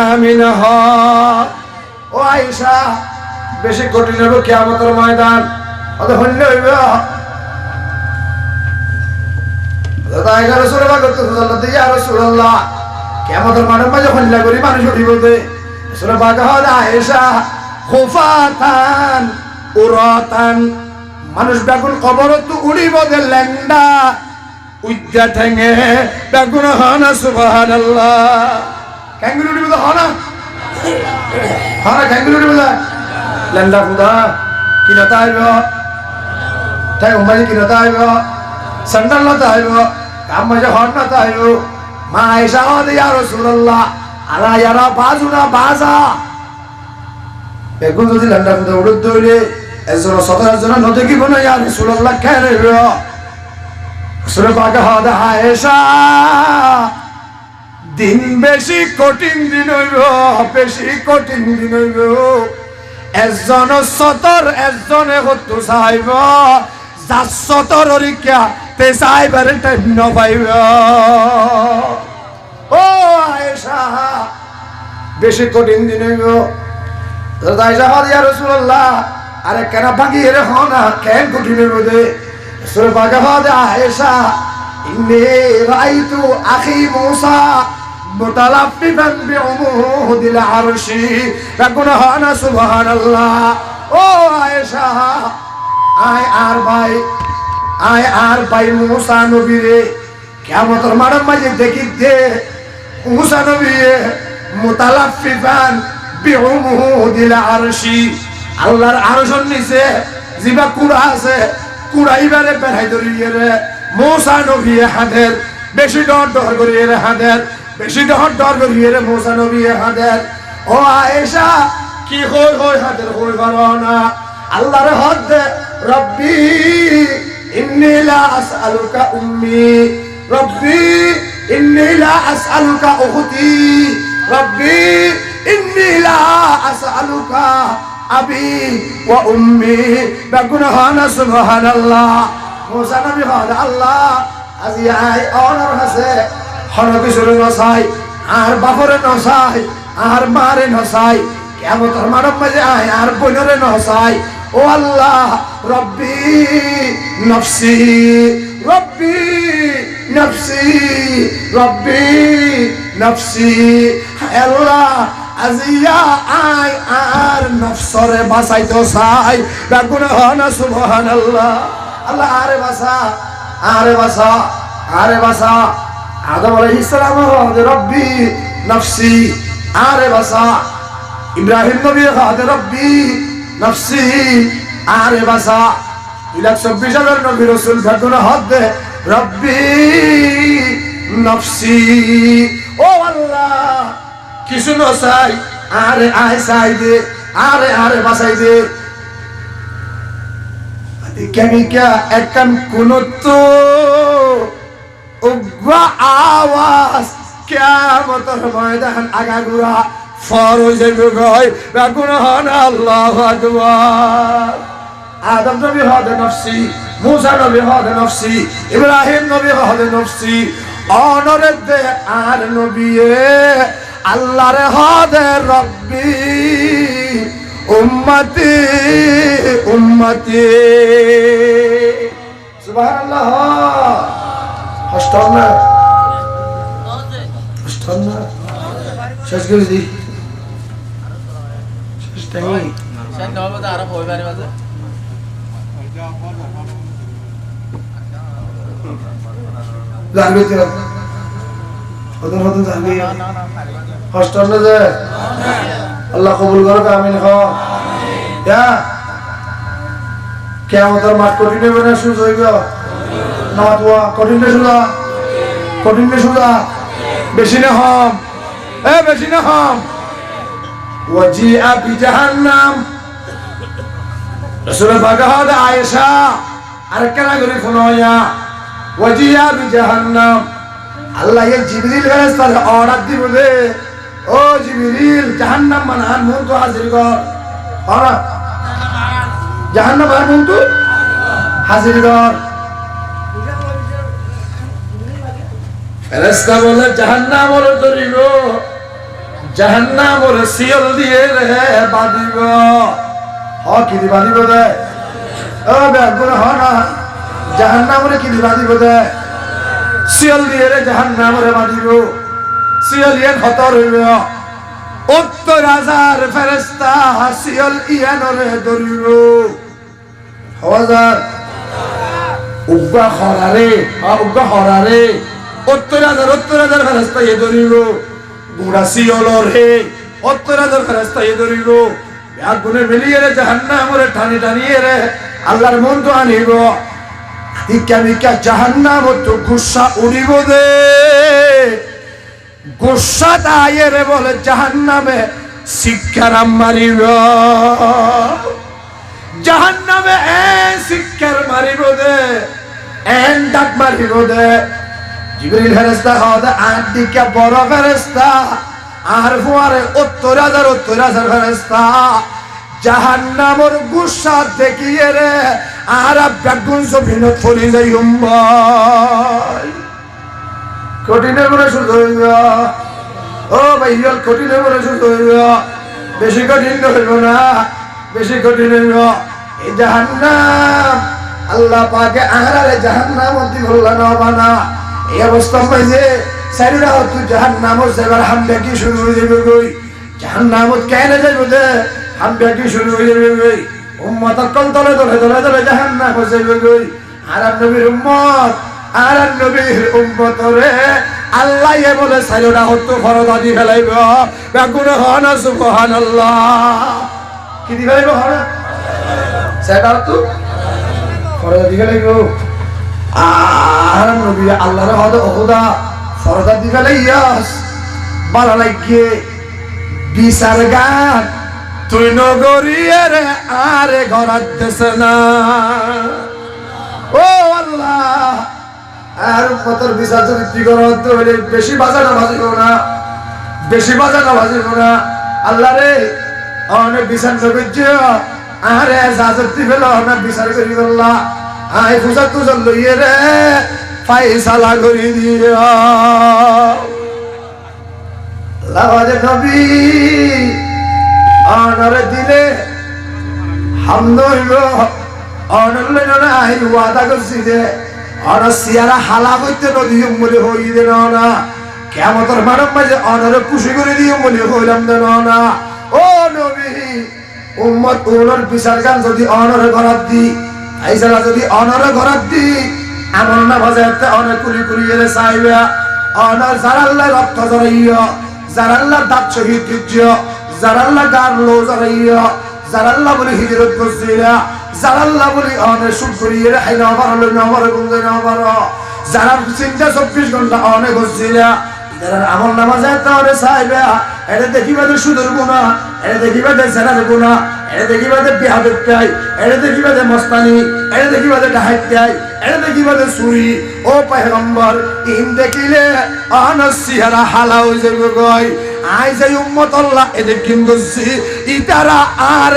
আমিন হ ও আয়েশা বেশি কঠিন হইব কিয়ামতের ময়দান ওটা হইলে হইব দাদা আয়েশা রাসূলুল্লাহ কত ইয়া রাসূলুল্লাহ কিয়ামতের মাঠে হল্লা করি মানুষ উঠিব দে রাসূলুল্লাহ পাক আয়েশা খুফাতান উরাতান মানুষ বেগুন কবরত উড়িব দে লেন্ডা উজ্জা ঠেঙে বেগুন হনা সুবহানাল্লাহ ক্যাঙ্গুরু উড়িব দে হনা হনা ক্যাঙ্গুরু উড়িব দে লেন্ডা খুদা কি নতা আইব তাই উম্মাই কি নতা আইব সন্ডাল নতা আইব কাম মাঝে হন নতা আইব মা আয়েশা ওয়া ইয়া রাসূলুল্লাহ আলা ইয়ারা বাজুনা বাজা বেগুন যদি লেন্ডা খুদা উড়ত দইলে এজন্য সদর জন্য নতে কি বনা ইয়া রাসূলুল্লাহ কেন হইব রাসূল পাক হাদা আয়েশা দিন বেশি কঠিন দিন হইব বেশি কঠিন দিন হইব এজন সতর এজনে হতো চাইব যার সতর রিকা তে চাইবার টাইম ন পাইব ও আয়েশা বেশি কঠিন দিন হইব আয়েশা ইয়া রাসূলুল্লাহ আরে কেন ভাগি রে হনা কেন কঠিন হইব দে রাসূল পাক হাদা আয়েশা ইন্নী রাআইতু আখি মূসা মুতালাফিফান বিউমুদিল আরশি বেগুন হনা সুবহানাল্লাহ ও আয়েশা আয় আর ভাই মুসা নবী রে কিয়ামতের মাঠের মাঝে দেখি দে মুসা নবী মুতালাফিফান বিউমুদিল আরশি আল্লাহর আরশের নিচে জিবা কুড়া আছে কুড়াইবারে বেড়াই ধরিয়ে রে মুসা নবী হাদের বেশি ডর করিয়ে রে হাদের বেশি ডর করিয়ে রে মুসা নবী হাদের ও আয়েশা কি হই হাদের হই পারো না আল্লাহর হাত দে রব্বি ইন্নী লা আসআলুকা উম্মি রব্বি ইন্নী লা আসআলুকা উখতি রব্বি ইন্নী লা আসআলুকা আবি ওয়া উম্মি বেগুন হনা সুবহানাল্লাহ মুসা নবী বলে আল্লাহ আজি আই অনর হাসে হন কিশোরে নসাই আর বাপরে নসাই আর মারে নসাই কিয়ামতের মাঠের মাঝে আয় আর বোনরে নসাই ও আল্লাহ রব্বি নফসি রব্বি নফসি রব্বি নফসি আল্লাহ আজিয়া আই আর নফসরে বাঁচাইতো চাই বেগুন হনা সুবহানাল্লাহ আল্লাহ আরে বাসা আরে বাসা আরে বাসা আদম আলাইহিস সালাম বলে রব্বি নফসি আরে বাসা ইব্রাহিম নবী বলে রব্বি নফসি আরে বাসা 2,24,000 নবী রাসূল বেগুন হাত দে রব্বি নফসি ও আল্লাহ কিছু নসাই আরে আয় সাই দে আরে বাসাই দে কেমিকা একখান কোন তো উগ্র আওয়াজ কিয়ামতের ময়দান আগাগোড়া ফর হয়ে যাবে গয় বেগুন হন আল্লাহু আকবার আদম নবী হদে নফসি মুসা নবী হদে নফসি ইব্রাহিম নবী হদে নফসি অনরে দে আর নবীয়ে আল্লাহর হদে রব্বি উম্মতি উম্মতি সুবহানাল্লাহ হস্তানা হস্তানা শেষ করে দি শেষ টাইম শেষ নবে তো আরো হই পারে বাজে জানবি তো ওদের হতে জানবি হস্তানা যে আল্লাহ কবুল করুক আমিন হ ইয়া কিয়ামতের মাঠ কঠিন হবে না সুজ হইব না তো কঠিন না সুজা বেশি না হম বেশি না হম ওয়াজিআ বিজাহান্নাম রাসূল বাগাদ আয়েশা আর কেনা করে ফোনয়া ওয়াজিআ বিজাহান্নাম আল্লাহ এই জিবরিল ফেরেশতার অর্ডার দিব দে ও জিবরিল জাহান্নাম মানহান মন তো হাজির কর ওরা জাহান্নাম আর মন তো হাজির কর ফেরেশতা বলে জাহান্নাম ওর ধরিব জাহান্নাম ওর সিয়ল দিয়ে রে বাঁধিব কি দি বাঁধিব দে ও বেগুন হ না জাহান্নাম ওরে কি দি বাঁধিব দে সিয়ল দিয়ে রে জাহান্নাম ওরে বাঁধিব সিয়ল ইয়ান হতর হইব ৭০,০০০ ফেরেশতা সিয়ল ইয়ান ওরে ধরিব হাজার উগ্গা হরারে ৭০,০০০ ফেরেশতা এ ধরিব গুড়া সিয়লর হে ৭০,০০০ ফেরেশতা এ ধরিব বেগুনে মিলিয়ে রে জাহান্নাম ওরে টানি টানিয়ে রে আল্লাহর মন তো আনিব ইকা জাহান্নাম তো গুসা উড়িব দে গুসা তায়ে রে বলে জাহান্নামে শিক্ষারাম মারিব জাহান্নামে শিক্ষার মারিব দে ডাক মারিব দে জিবরিল ফেরেশতা হদে আর দিকে বড় ফেরেশতা আর ফুয়ারে ৭০,০০০ ফেরেশতা জাহান্নামের গুসা দেখিয়ে রে আর বেগুন জমিন ফলি যাই উম্মাই কঠিনের মনে শুরু হইব ও ভাইয়াল কঠিনের মনে শুরু হইব বেশি কঠিন হইব না বেশি কঠিন হইব এই জাহান্নাম আল্লাহ পাকে আহারে জাহান্নাম অতি বললা না বানা এই অবস্থা পাইছে সাইরা তুই জাহান্নামর সেবার হামলা কি শুরু হয়ে যাবে কই জাহান্নামত কেন যাইব দে হামলা কি শুরু হয়ে যাবে কই উম্মতের কলতলে দলে দলে দলে জাহান্নাম হয়ে যাবে কই আর নবীর উম্মত আর নবীর উম্মতরে আল্লাহ এ বলে সাইরা হতো ফরদা দি ফেলাইব বেগুন হন সুবহানাল্লাহ কি দি ফেলাইব হন সেটা তো ফরদা দি ফেলাইব আর নবী আল্লাহর হদ ওহুদা ফরদা দি ফেলাইয়াস বালা লাগিয়ে বিচার গান তুই নগরিয়ে রে আরে ঘরাত দেছে না ও আল্লাহ আর উম্মতের বিচার যদি তুই করতে হলে বেশি বাজানো ভাজিব না বেশি বাজানো ভাজিব না আল্লাহ রে অনেক বিচার নবীজ আরে জাজতি ফেল না বিচার করি আল্লাহ আই পূজা তুজা লইয়ে রে ফাইসালা করি দিয়া লাওয়াজে নবী অনরে দিলে হামদ হইব অনলে না আই ওয়াদা করছি যে অন সিয়ারা হালা হইতে নদী বলে হই দে না কিয়ামতের মানব মাঝে অনরে খুশি করে দিও বলে হইলাম দে না ও নবী উম্মত ওনার বিচার গান যদি অনরে ঘরাত দি আইসারা যদি অনরে ঘরাত দি আমল না বাজাতে অনেক কুলি কুলি এলে চাইবা অনর জারাল্লাহ রক্ত জড়াইয়া জারাল্লাহ দাঁত শহীদ দিচ্ছ জারাল্লাহ গার লো জড়াইয়া জারাল্লাহ বলে হিজরত করছিলা জারাল্লাহ বলে অনেক সুখ করিয়ে হাই নবার হলো নবার গুঙ্গে নবার যারা চিন্তা 24 ঘন্টা অনেক হচ্ছিলা ইদার আমল না বাজাতে অনেক চাইবা এটা দেখিবাদের সুদের গুণা এটা দেখিবাদের জেনার গুণা এটা দেখিবাদের বিহাদের টাই এটা দেখিবাদের মস্তানি এটা দেখিবাদের ডাহাইত টাই এটা দেখিবাদের চুরি ও পয়গম্বর ইন দেখিলে অনসিহারা হালাও যাবে গই আই যাই উম্মত আল্লাহ এদিন কিন্তু ইতারা আর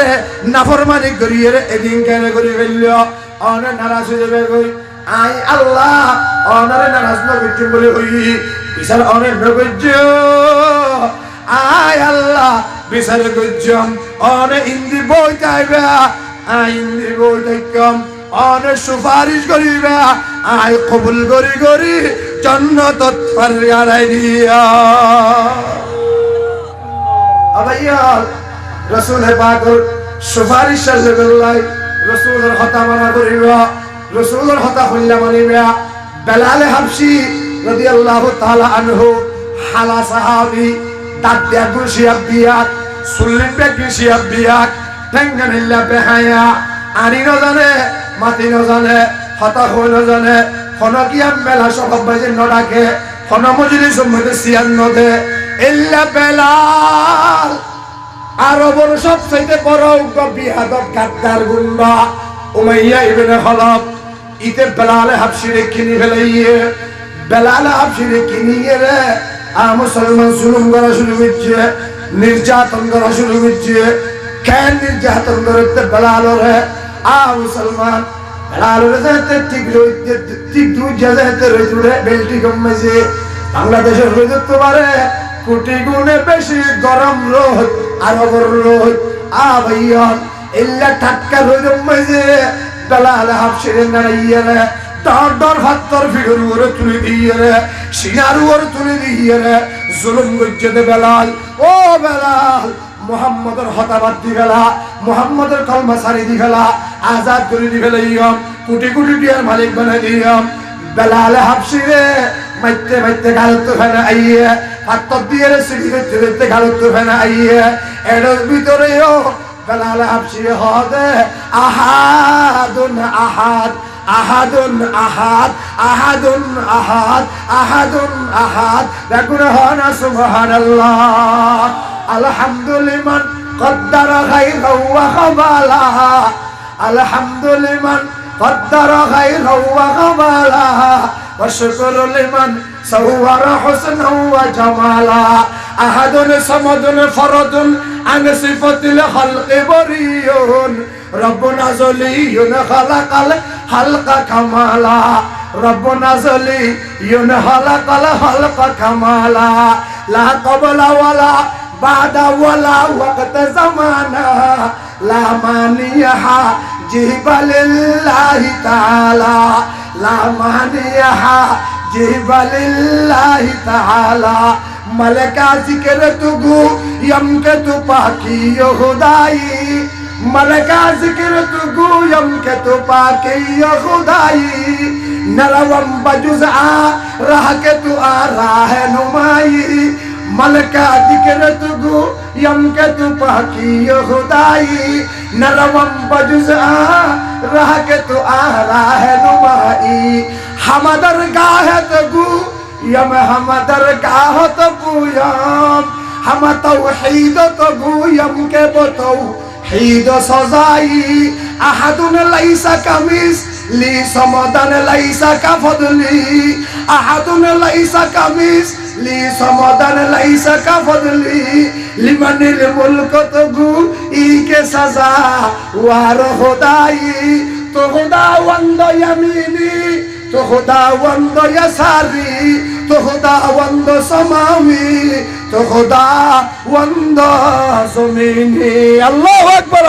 নাফরমানি করিয়ে এদিন কেন করে ফেলল অনে নারাজ হয়ে যাবে গই আই আল্লাহ অনারে নারাজ না করছি বলে হই বিচার অনেক নগর্য আয় আল্লাহ বিচার করছম অনে ইন্দি বই চাইবে আই ইন্দি বই দেখম অনে সুপারিশ করিবে আই কবুল করি করি জান্নাত ফারিয়ারাই দিয়া আবাইয়া রাসূল পাকের সুপারিশ সাল্লাল্লাহু রাসূলের কথা মানা করিবা রাসূলের কথা হইলা মানিবা বেলাল হাবশি রাদিয়াল্লাহু তাআলা আনহু হালা সাহাবী দাদিয়া গুশিয়া বিয়াত সুল্লিবে গুশিয়া বিয়াত টেঙ্গানিল্লা বেহায়া আরি ন জানে মাতি ন জানে হতা হই ন জানে খনকিয়াম মেলা সব বাজে ন ডাকে খন মজলিস মধ্যে সিয়ান ন দে ইল্লা বেলাল আরবর সবচেয়ে বড় বিহাদব গাদ্দার গুন্ডা উমাইয়া ইবনে খালাব ইতে বেলাল হাবশিরে কিনি ফেলাইয়ে বেলাল হাবশিরে কিনিয়ে রে মুসলমান জুলুম করা শুরু করছে নির্যাতন করা শুরু করছে কেন নির্যাতন করতে বেলাল রে মুসলমান বেলাল রে যেতে ঠিক দুই জায়গাতে রইতুরে বেল্টি কমেছে বাংলাদেশের রইতে পারে কোটি গুণে বেশি গরম রোদ আরবর রোদ ভাইয়া ইল্লা ঠাট্টা রোদ মেজে বেলাল হাবশিরে নাড়াইয়ে রে দর ভাত্তর ফিগর ওরে তুলে দিয়ে রে সিনার ওরে তুলে দিয়ে রে জুলুম করছে বেলাল ও বেলাল মুহাম্মদের হতাবাদ দি ফেলা মুহাম্মদের কলমা সারি দি ফেলা আজাদ করে দি ফেলাইয়াম কোটি কোটি টিয়ার মালিক বানাই দিয়াম বেলাল হাবশিরে মাইতে মাইতে গালত ফেনা আইয়ে হাত্তর দিয়ে রে সিঁড়ি করতে করতে গালত ফেনা আইয়ে এর ভিতরেও বেলাল হাবশিরে হদে আহাদুন আহাদ আহাদুন আহাদ আহাদুন আহাদ আহাদুন আহাদ দেখুন হনা সুবহানাল্লাহ আলহামদুলিল্লাহ কদ্দারা খাইরাহু ওয়া খাবালা আলহামদুলিল্লাহ কদ্দারা খাইরাহু ওয়া খাবালা ওয়া শুকরু লিমান সাওয়ারা হুসনাহু ওয়া জামালা আহাদুন সামাদুন ফরদুন আন সিফাতিল খালকি বরিয়ুন রব্বুনা জলিয়ুন খালাকাল হালকা কামালা রব্বুনা জলিয়ুন খালাকাল হালকা কামালা লা ক্বাবলা ওয়ালা বাদা ওয়ালা ওয়াক্ত জামানা লা মানিহা জিবালিল্লাহি তাআলা লা মানিহা জিবালিল্লাহি তাআলা मलका जिक्र तुगु यम के तु पाकी यो खुदाई मलका जिक्र तुगु यम के तु पाकी यो खुदाई नरवम बजुज़ा राह के तु आ राह नुमाई मलका जिक्र तुगु यम के तु पाकी यो खुदाई नरवम बजुज़ा राह के तु आ राह नुमाई हमदर गाह तुगु यम हम दरगाह तो गुयम हम तौहीद तो गुयम के तौहीद सजाई अहदुन लैसा कमिस ली समदन लैसा का फदली अहदुन लैसा कमिस ली समदन लैसा का फदली लिमनिल मुल्क तो गु ई के सजा वार खुदाई तो खुदावंद यमीनी तो खुदावंद यसारी तो खुदावंद समावी तो खुदावंद ज़मीनी अल्लाहु अकबर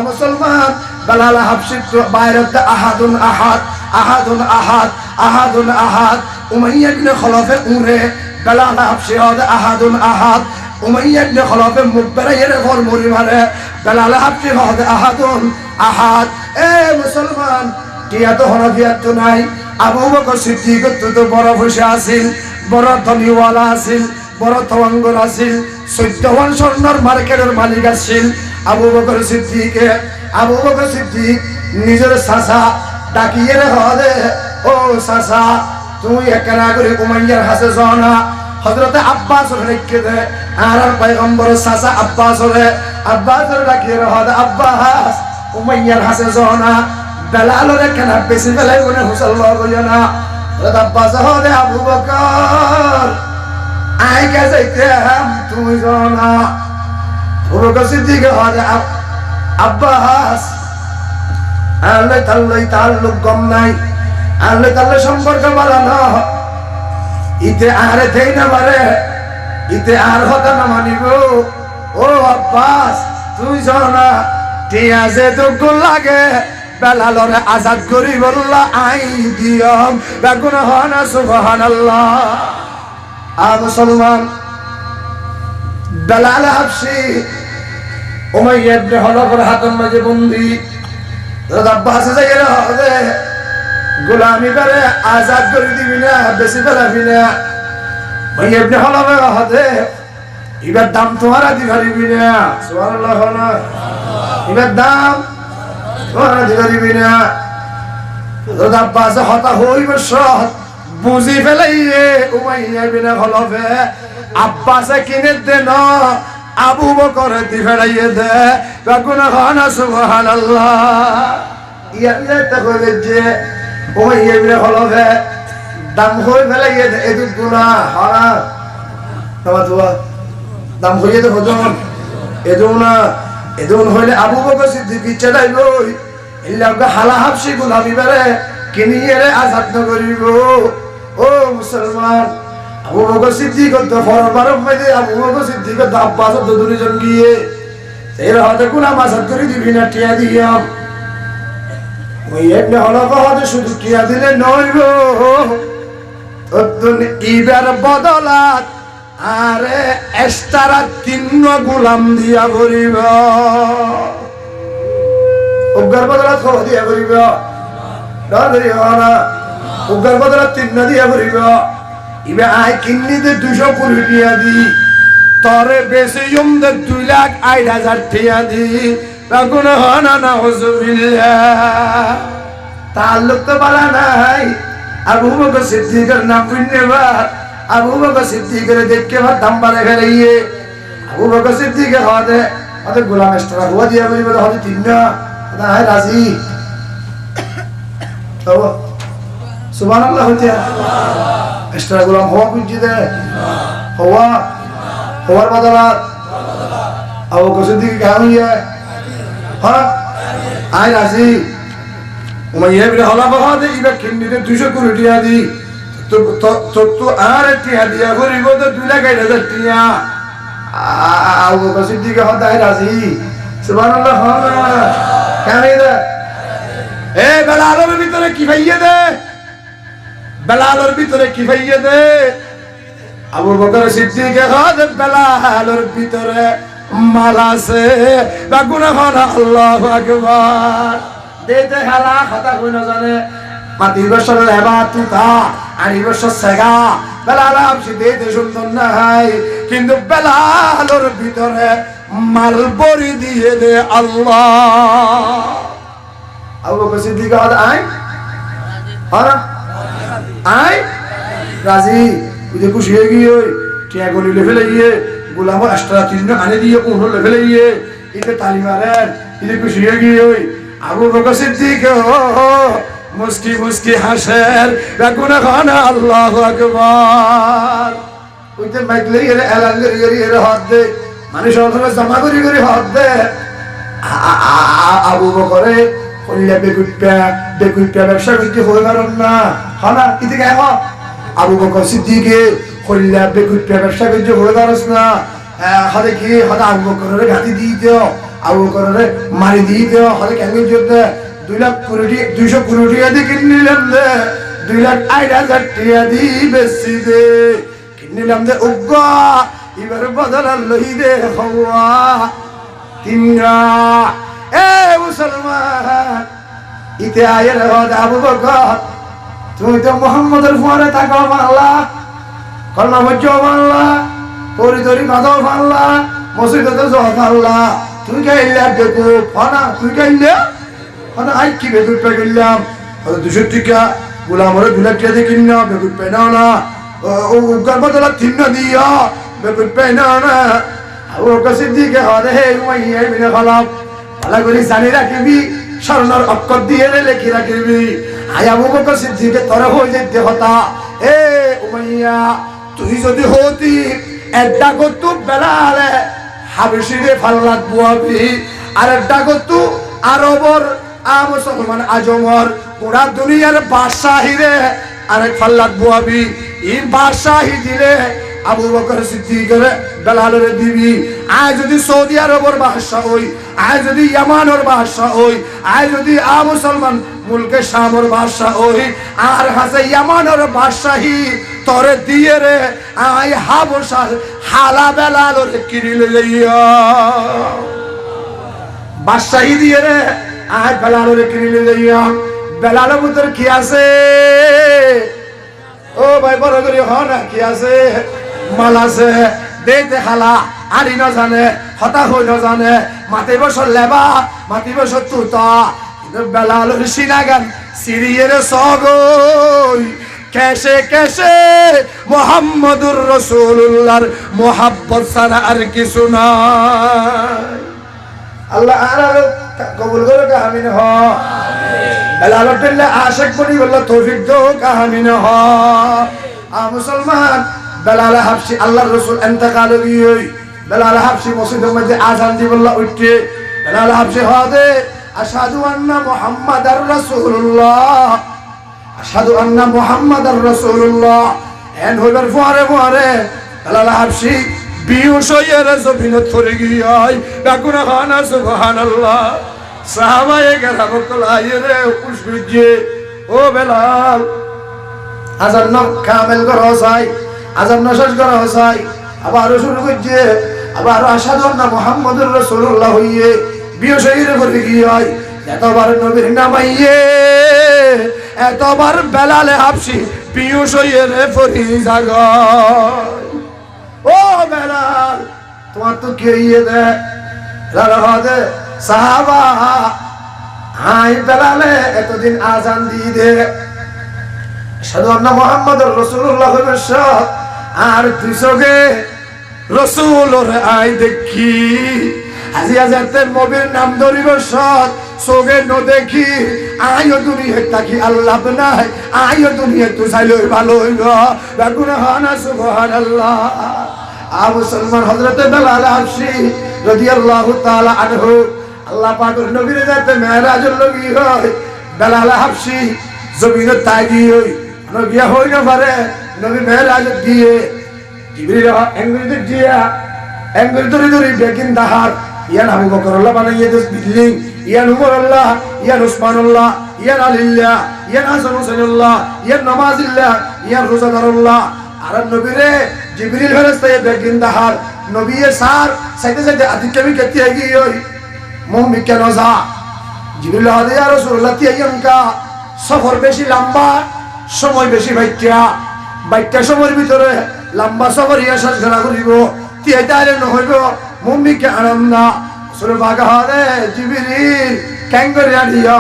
मुसलमान बेलाल हाबशी বাইরত আহাদুন আহাদ আহাদুন আহাদ আহাদুন আহাদ উমাইয়া ইবনে খলফে উরে বেলাল হাবশি হদ আহাদুন আহাদ উমাইয়া ইবনে খলফে মুবরাইয়ের ঘর মরি মারে বেলাল হাবশি হদ আহাদুন আহাদ এ মুসলমান কিয়া তো হনাফিয়াত তো নাই আবু বকর সিদ্দিক তো বড় বসে আছিল বড় ধনীওয়ালা আছিল বড় তওয়াঙ্গর আছিল 14 স্বর্ণর মার্কেটের মালিক আছিল আবু বকর সিদ্দিক নিজের চাচা ডাকিয়ে রে ও চাচা তুই একলা করে উমাইয়ার হাসে যাও না হযরতে আব্বাস রেখে দে আর পয়গম্বর চাচা আব্বাস ডাকিয়ে রে আব্বাস উমাইয়ার হাসে যাও না বেলালরে কেন বেশি বেলাই মনে হুসাল্লাহ কইয়া না আব্বাস হদে আবু বকর আই কে যাইতে তুমি জানা আবু বকর সিদ্দিক হদে আব্বাস আল্লাহ তাল্লুক গম নাই আল্লাহ সম্পর্ক বাড়ানো ইতে আরে দেই না পারে ইতে আর হতা না মানিব ও আব্বাস তুই জানা টিয়া যে দুঃখ লাগে বেলালরে আজাদ করি বললা আই দিয়ম বেগুন হনা সুবহানাল্লাহ মুসলমান বেলাল হাবশি উমাইয়া ইবনে হলফের হাতের মাঝে বন্দী আব্বাস যাইরা হবে গোলামি করে আজাদ করে দিবি না বেশি ফেলাবি না ভাই ইবনে হলফের হাতে এবার দাম তোমারা দি পারিবি না সুবহানাল্লাহ না এবার দাম তোমারা দি পারিবি না আব্বাস হতা হইব সৎ বুঝি ফেলাইয়ে উমাইয়া ইবনে হলফে আব্বাসে কিনে দেন আবু বকর দি ফেলাইয়ে দে বেগুন হনা সুবহানাল্লাহ ইয়াতে কইলে যে উমাইয়া ইবনে হলফে দাম হই ফেলাইয়ে দে এদু গুনাহ হনা তোমার দাম হইয়ে দে হজন এদুনা এদুন হইলে আবু বকর সিদ্দিক চড়াই লই ইল্লাকে হালা হাবশি গোলামি বারে কিনিয়ে রে আজাদ ন করিব ও মুসলমান আবু বকর সিদ্দিক তো ফরবার মধ্যে আবু বকর সিদ্দিক তো আব্বাস তো দুইজন গিয়ে এর হাতে গোলাম আজাদ করে দিবি না টিয়া দিয়াম ওই ইবনে হলফ হাতে শুধু টিয়া দিলে নইব তো ইবার বদলাত আরে এস্তারা তিন গোলাম দিয়া করিব উগ্র বদলাত খো দিয়া করিব ডরি হনা উগ্র বদলাত তিন দিয়া করিব ইবে আই কিন্নিতে 200 কোটি দিয়া দি তরে বেশি জমদে 2,08,000 টিয়া দি রাগুন হনা না হুজুবিল্লাহ তাল্লুক তো বালা নাই আবু বকর সিদ্দিকের নাম কইনেবা আবু বকর সিদ্দিকের দেখকে ভাত দাম বাড়ে ফেলাইয়ে আবু বকর সিদ্দিকের হাতে গোলাম এক্সট্রা হুয়া দিয়া বলি বলে হাতে তিন না হায় রাজি তো সুবহানাল্লাহ হইতে এক্সট্রা গোলাম হওয়া বুঝি দে হওয়ার বদলাত আবু বকর সিদ্দিক গাওইয়া হ্যাঁ আয় রাজি উমাইয়া ইবনে হলফ হাতে ইবা কিন্নিতে 200 কোটি টিয়া দি তো আর টিয়া দিয়া করিব তো 2,08,000 টিয়া আবু বকর সিদ্দিক হতে রাজি সুবহানাল্লাহ কেমন দে এ বেলালের ভিতরে কি ভাইয়ে দে বেলালের ভিতরে কি ভাইয়ে দে আবু বকর সিদ্দিক হতে বেলালের ভিতরে মাল আছে বেগুন হনা আল্লাহু আকবার দেতে হালা কথা কই না জানে মাটি বছর হেবা তুতা আড়ি বছর সেগা বেলাল আপসি দেতে সুন্দর নাই কিন্তু বেলালের ভিতরে মাল বড়ি দিয়ে দে আল্লাহ আবু বকর সিদ্দিক আই হরা আই রাজি উদে খুশি হয়ে গিয়ে টিয়া গলি লেভেলে গিয়ে গোলাম এক্সট্রা তিন আনে দিয়ে উন লেভেলে গিয়ে ইতে তালি মারেন ইতে খুশি হয়ে গিয়ে আবু বকর সিদ্দিক মুস্কি মুস্কি হাসেন বেগুন খানা আল্লাহু আকবার ওইতে মাইকলে এর এলান করি এর হাত দে মানুষ অথবা জমা করি হাত দে আবু বকরে কইলে বেকুইপা ব্যবসা করতে হই কারণ না হনা ইতে কে হ আবু বকর সিদ্দিকে কইলে বেকুইপা ব্যবসা করতে হই কারণ না হরে কি হদা আবু বকরের ঘাটি দিয়ে দিও আবু বকরের মারি দিয়ে দিও হরে কেন জোতে 200 কোটি দিয়ে কিনলাম দে 2,08,000 টিয়া দি বেশি দে কিনলাম দে উগ্গা এবার বদলা লই দে হওয়া তিনরা এ মুসলমান ইতে আয়ের হদ আবু বকর তুমি তো মুহাম্মদের ফুয়ারে থাকো আল্লাহ কলমা বজ্জো আল্লাহ পরিদরি মাদো আল্লাহ মসজিদে যাও আল্লাহ তুই গাইলা দেখো ফানা তুই গাইলা ফানা আই কি বেগুন পে গেলাম 200 টাকা গোলামরে 2 লাখ টাকা দিয়ে কিনা বেগুন পে নাও না ও গর্বতলা তিন দিয়া বেগুন পে নাও না ও কসিদ্দিকে হদে হে উমাইয়া ইবনে খালাব ভালো করে জানি রাখবি স্বর্ণর অক্ষর দিয়ে লেখি রাখিবি আয় আবু বকর সিদ্দিকে তোর হয়ে যেতে হতা এ উমাইয়া তুই যদি হতি একটা করতু বেলালে হাবেশিরে ফাল্লাত বুয়াবি আর একটা করতু আরবর মুসলমান আজমর পুরা দুনিয়ার বাদশাহীরে আরেক ফাল্লাত বুয়াবি এই বাদশাহী দিলে আবু বকর সিদ্দিকের বেলালের দিবি আয় যদি সৌদি আরবের বাদশা হই আয় যদি ইয়ামানের বাদশা হই আয় যদি মুসলমান মুলকে শামর বাদশা হই আর হাসে ইয়ামানের বাদশাহী তোরে দিয়ে রে আয় হাবশার হালা বেলালের কিরিলে লইয়া বাদশাহী দিয়ে রে আয় বেলালের কিরিলে লইয়া বেলালের ভিতর কি আছে ও ভাই বড় করে হ না কি আছে মাল আছে দেতে খালা আরি না জানে হতা হই না জানে মাটি বছর লেবা মাটি বছর তুতা বেলালের সিনাগান সিরিয়ের সগই কেসে কেসে মুহাম্মদুর রাসূলুল্লাহর মুহাব্বত ছাড়া আর কিছু নাই আল্লাহ আর কবুল করে কামিন হ বেলালের দিলে আশিক বনি বলল তৌফিক দো কামিন হ মুসলমান বেলাল হাবশি আল্লাহর রাসূল ইন্তেকাল হই বেলাল হাবশি মসজিদের মধ্যে আযান দি বলল উঠে বেলাল হাবশি হদে আশহাদু আন্না মুহাম্মাদার রাসূলুল্লাহ আশহাদু আন্না মুহাম্মাদার রাসূলুল্লাহ এন হইবার পরে বেলাল হাবশি বিহুশ হয়ে জমিনত পড়ে গিয়াই ডাকুন খানা সুবহানাল্লাহ সাহাবায়ে কেরাম কলায়ে রে পুষ্পিজে ও বেলাল আযান ন কামেল করো চাই আযান ন শেষ করো চাই আবার শুরু করছে আবার আশহাদু আন্না মুহাম্মাদুর রাসূলুল্লাহ হইয়ে বিহুশ হয়ে পড়ে গিয়াই এতবার নবীর নামাইয়ে এতবার বেলালে হাবশি বিহুশ হয়ে রে পড়ি জাগায় ও বেলাল তোমার তো কে ইয়ে দে রাহদে সাহাবা হাই বেলালে এতদিন আজান দিয়ে দে আশহাদু আন্না মুহাম্মাদুর রাসূলুল্লাহ বলছাত আর তুই সগে রাসূলর আই দেখি আজি আজাতে নবীর নাম ধরি বসত সগে ন দেখি আইও দুনিয়া তাকি আল্লাহ নাই আইও দুনিয়া তো চাইলই ভালো হইল রাগুনা হানা সুবহানাল্লাহ মুসলমান হযরত বেলাল হাবশি রাদিয়াল্লাহু তাআলা আনহু আল্লাহ পাকের নবীর যাতে মেরাজের লগি হয় বেলাল হাবশি জমিনে তাগি হই নবী হই না পারে নবী মেরাজ দিয়ে জিবরিল এঙ্গিল দিয়া এঙ্গিল ধরে বেকিন দাহার ইয়ান আবু বকর আল্লাহ বানাইয়ে দিস বিল্ডিং ইয়ান উমর আল্লাহ ইয়ান উসমান আল্লাহ ইয়ান আলিল্লাহ ইয়ান হাসান হুসাইনুল্লাহ ইয়ান নামাজিল্লাহ ইয়ান রোজাদারুল্লাহ আর নবীরে জিবরিল ফেরেশতা বেকিন দাহার নবীয়ে সার সাইতে সাইতে আদিকমি কেতি আগি ওই মুমিন কেন যা জিবরিল হাদে ইয়া রাসূলুল্লাহতিয়ানকা সফর বেশি লম্বা সময় বেশি বাইকা সময়ের ভিতরে লম্বা সফর ইয়া শেষ করা করিব তিয়াইতারে নহইব মুমিনকে আনন্দ সুরে বাগা হাদে জিবরিল ক্যাঙ্গরি আদিয়া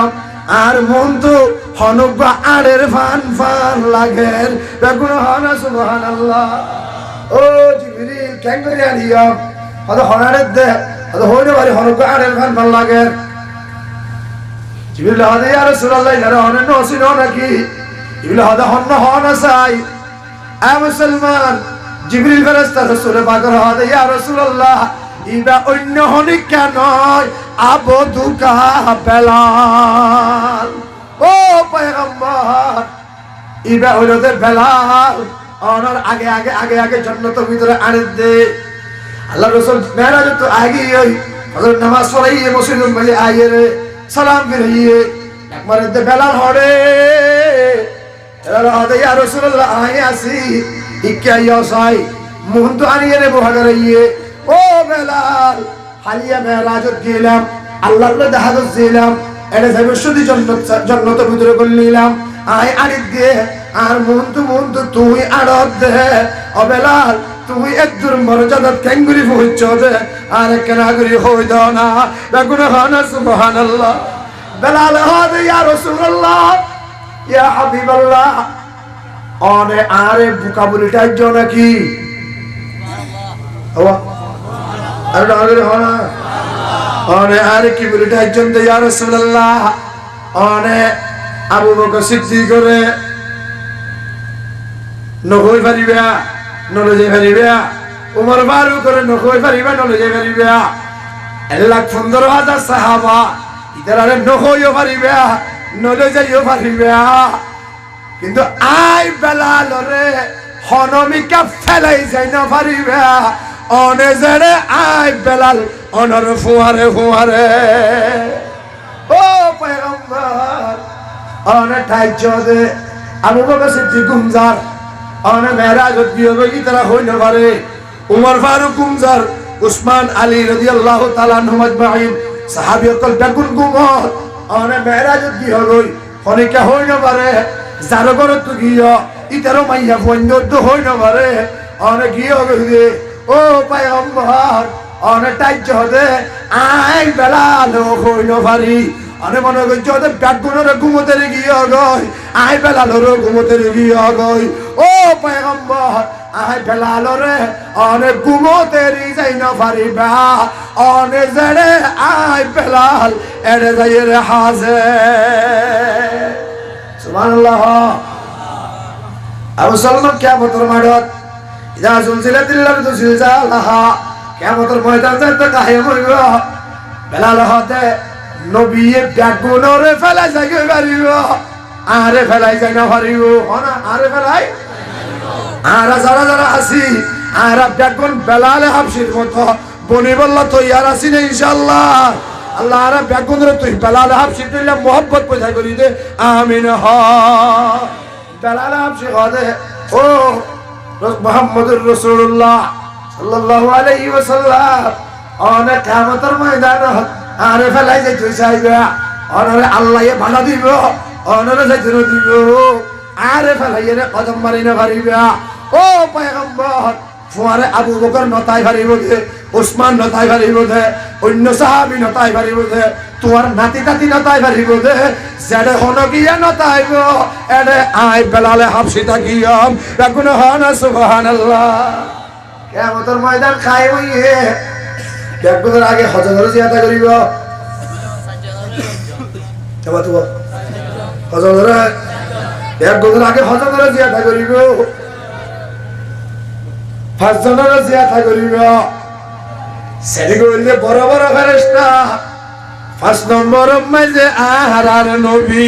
আর মন তো হনবা আড়ের ফান ফান লাগের বেগুন হানা সুবহানাল্লাহ ও জিবরিল ক্যাঙ্গরি আদিয়া হদ হনারে দে হদ হইরে বাড়ি হনবা আড়ের ফান ফান লাগের জিবরিল হাদে ইয়া রাসূলুল্লাহ ইলা হনে নসিন নাকি জিবরিল হাদে হন হনা চাই আ মুসলমান জিবরিল ফেরেশতা রাসূলের পাকের হাদে ইয়া রাসূলুল্লাহ ইবা অন্য হনি কেন আবু দুকা বেলাল ও পয়গম্বর ইবা হলো দে বেলাল অনর আগে আগে আগে আগে জান্নাতের ভিতরে আনে দে আল্লাহ রাসূল মেরাজ তো আগে ওই হযরত নামাজ পড়াইয়ে মসজিদের মধ্যে আইয়ে রে সালাম ফিরিয়ে একবার দে বেলাল হরে বেলাল ইয়া রাসূলুল্লাহ আই আসি ইকাইয়া সাই মুহন তো আনিয়ে রে বহাগরাইয়ে ও বেলাল হালিয়া মেরাজত গেলাম আল্লাহর দেখাত ছিলাম এটা ভবিষ্যতি জন্নত ভিতরে করলাম আই আড়িত দিয়ে আর মন তো তুই আড়ত দে ও বেলাল তুই একদূর মর্যাদাত ক্যাঙ্গুরি পৌঁছ দে আর কেনাগুরি হই দাও না বেগুন হানা সুবহানাল্লাহ বেলাল হাদে ইয়া রাসূলুল্লাহ ইয়া হাবিবাল্লাহ অনে আরে বুকাবুলিটা জন্য কি ও আর ডালে হনা ও অনে আর কি বলিটা একজন দে ইয়া রাসূলুল্লাহ অনে আবু বকর সিদ্দিক করে নহই পারিবা নলে যাই পারিবা উমর ফারুক করে নহই পারিবা নলে যাই পারিবা 1,15,000 সাহাবা ইতারে নহইও পারিবা নলে যাইও পারিবা কিন্তু আই বেলাল রে হনমিকা ফেলাই যাই না পারিবা অনে জেরে আই বেলাল অনর ফুয়ারে ফুয়ারে ও পয়গম্বর অনে ঠাইজ দে আবু বকর সিদ্দিক গুমজার অনে মেরাজত গিয়ে গই তারা হই না পারে উমর ফারুক গুমজার উসমান আলী রাদিয়াল্লাহু তাআলা আনহুম আজমাইন সাহাবীয়কল বেগুন গুমত অনে মেরাজত গিয়ে গই হনিকা হই না পারে যারো গরত গিয়ে ইতারো মাইয়া বন্ধ তো হই না পারে অনে গিয়ে গই ও পয়গম্বর অনে টাইজ দে আই বেলাল হই না পারি আরে মনে করি যদি ব্যাগুনের ঘুমোতে গিয়ে গই আই বেলালর ঘুমোতে গিয়ে গই ও পয়গম্বর আই বেলালরে অনেক ঘুমোতে যাই না পারিবা অনে জেরে আই বেলাল এড়ে যাই রে হাজে সুবহানাল্লাহ আবু সালমান কিয়ামতের মাঠত ইদা সুলসিলাতিল আরদু জিলজালাহা কিয়ামতের ময়দান যাতে কাহিম হইব বেলাল হতে নবীয়ে ব্যাগুনরে ফেলাই যাই পারিব আরে ফেলাই যাই না পারিব না আরে ফেলাই আর যারা যারা আসি আর ব্যাগুন বেলালে হাফসির মতো বনি বললা তো ইয়ার আসি না ইনশাআল্লাহ আল্লাহ আর ব্যাগুনরে তুই বেলালে হাফসি দিলে মোহব্বত পয়সা করি দে আমিন হ বেলালে হাফসি হদে ও মুহাম্মদুর রাসূলুল্লাহ সাল্লাল্লাহু আলাইহি ওয়াসাল্লাম অনেক কিয়ামতের ময়দান আরে ফেলাই যাই তুই চাইবা অনরে আল্লাহ ভাড়া দিব অনরে যাইতে দিব আরে ফেলাই রে কদম মারি না পারিবা ও পয়গম্বর ফুয়ারে আবু বকর নতাই পারিব দে উসমান নতাই পারিব দে অন্য সাহাবী নতাই পারিব দে তোমার নাতি নাতি নতাই পারিব দে জেডে হনো গিয়া নতাইব এডে আই বেলালে হাফসিতা গিয়াম রাগুন হনা সুবহানাল্লাহ কিয়ামতের ময়দান খাই হইয়ে ব্যাগুনের আগে হজর জিয়াদা করিব কেবা তো হজর ব্যাগুনের আগে হজর জিয়াদা করিব পাঁচজনের জিয়াদা করিব সেটি কইলে বড় বড় ফেরেশতা 5 নম্বর মাঝে আহারার নবী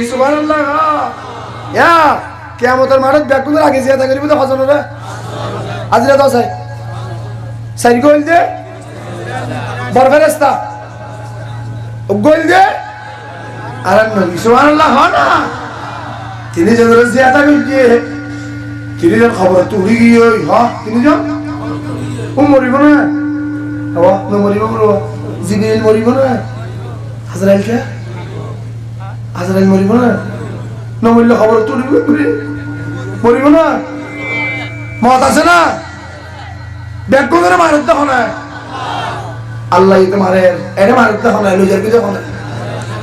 সুবহানাল্লাহ ইয়া কিয়ামতের মাঠে ব্যাগুনের আগে জিয়াদা করিব তো হজর আজরা দাও চাই সাইড গোল দে বড় ফেরেশতা গোল দে আর নবী সুবহানাল্লাহ না তিনি যে জিয়াদা কইছে তিনি যে খবর তুই গিয়ে হ্যাঁ তিনি যে মরিব না হওয়া না মরিব বলো জিবরিল মরিব না আজরাইল মরিব না না মরলে খবর তুই মরিব না মত আছে না ব্যাগ করে মারতে হনে আল্লাহ ইতে মারে এনে মারতে হনে লুজার কি হনে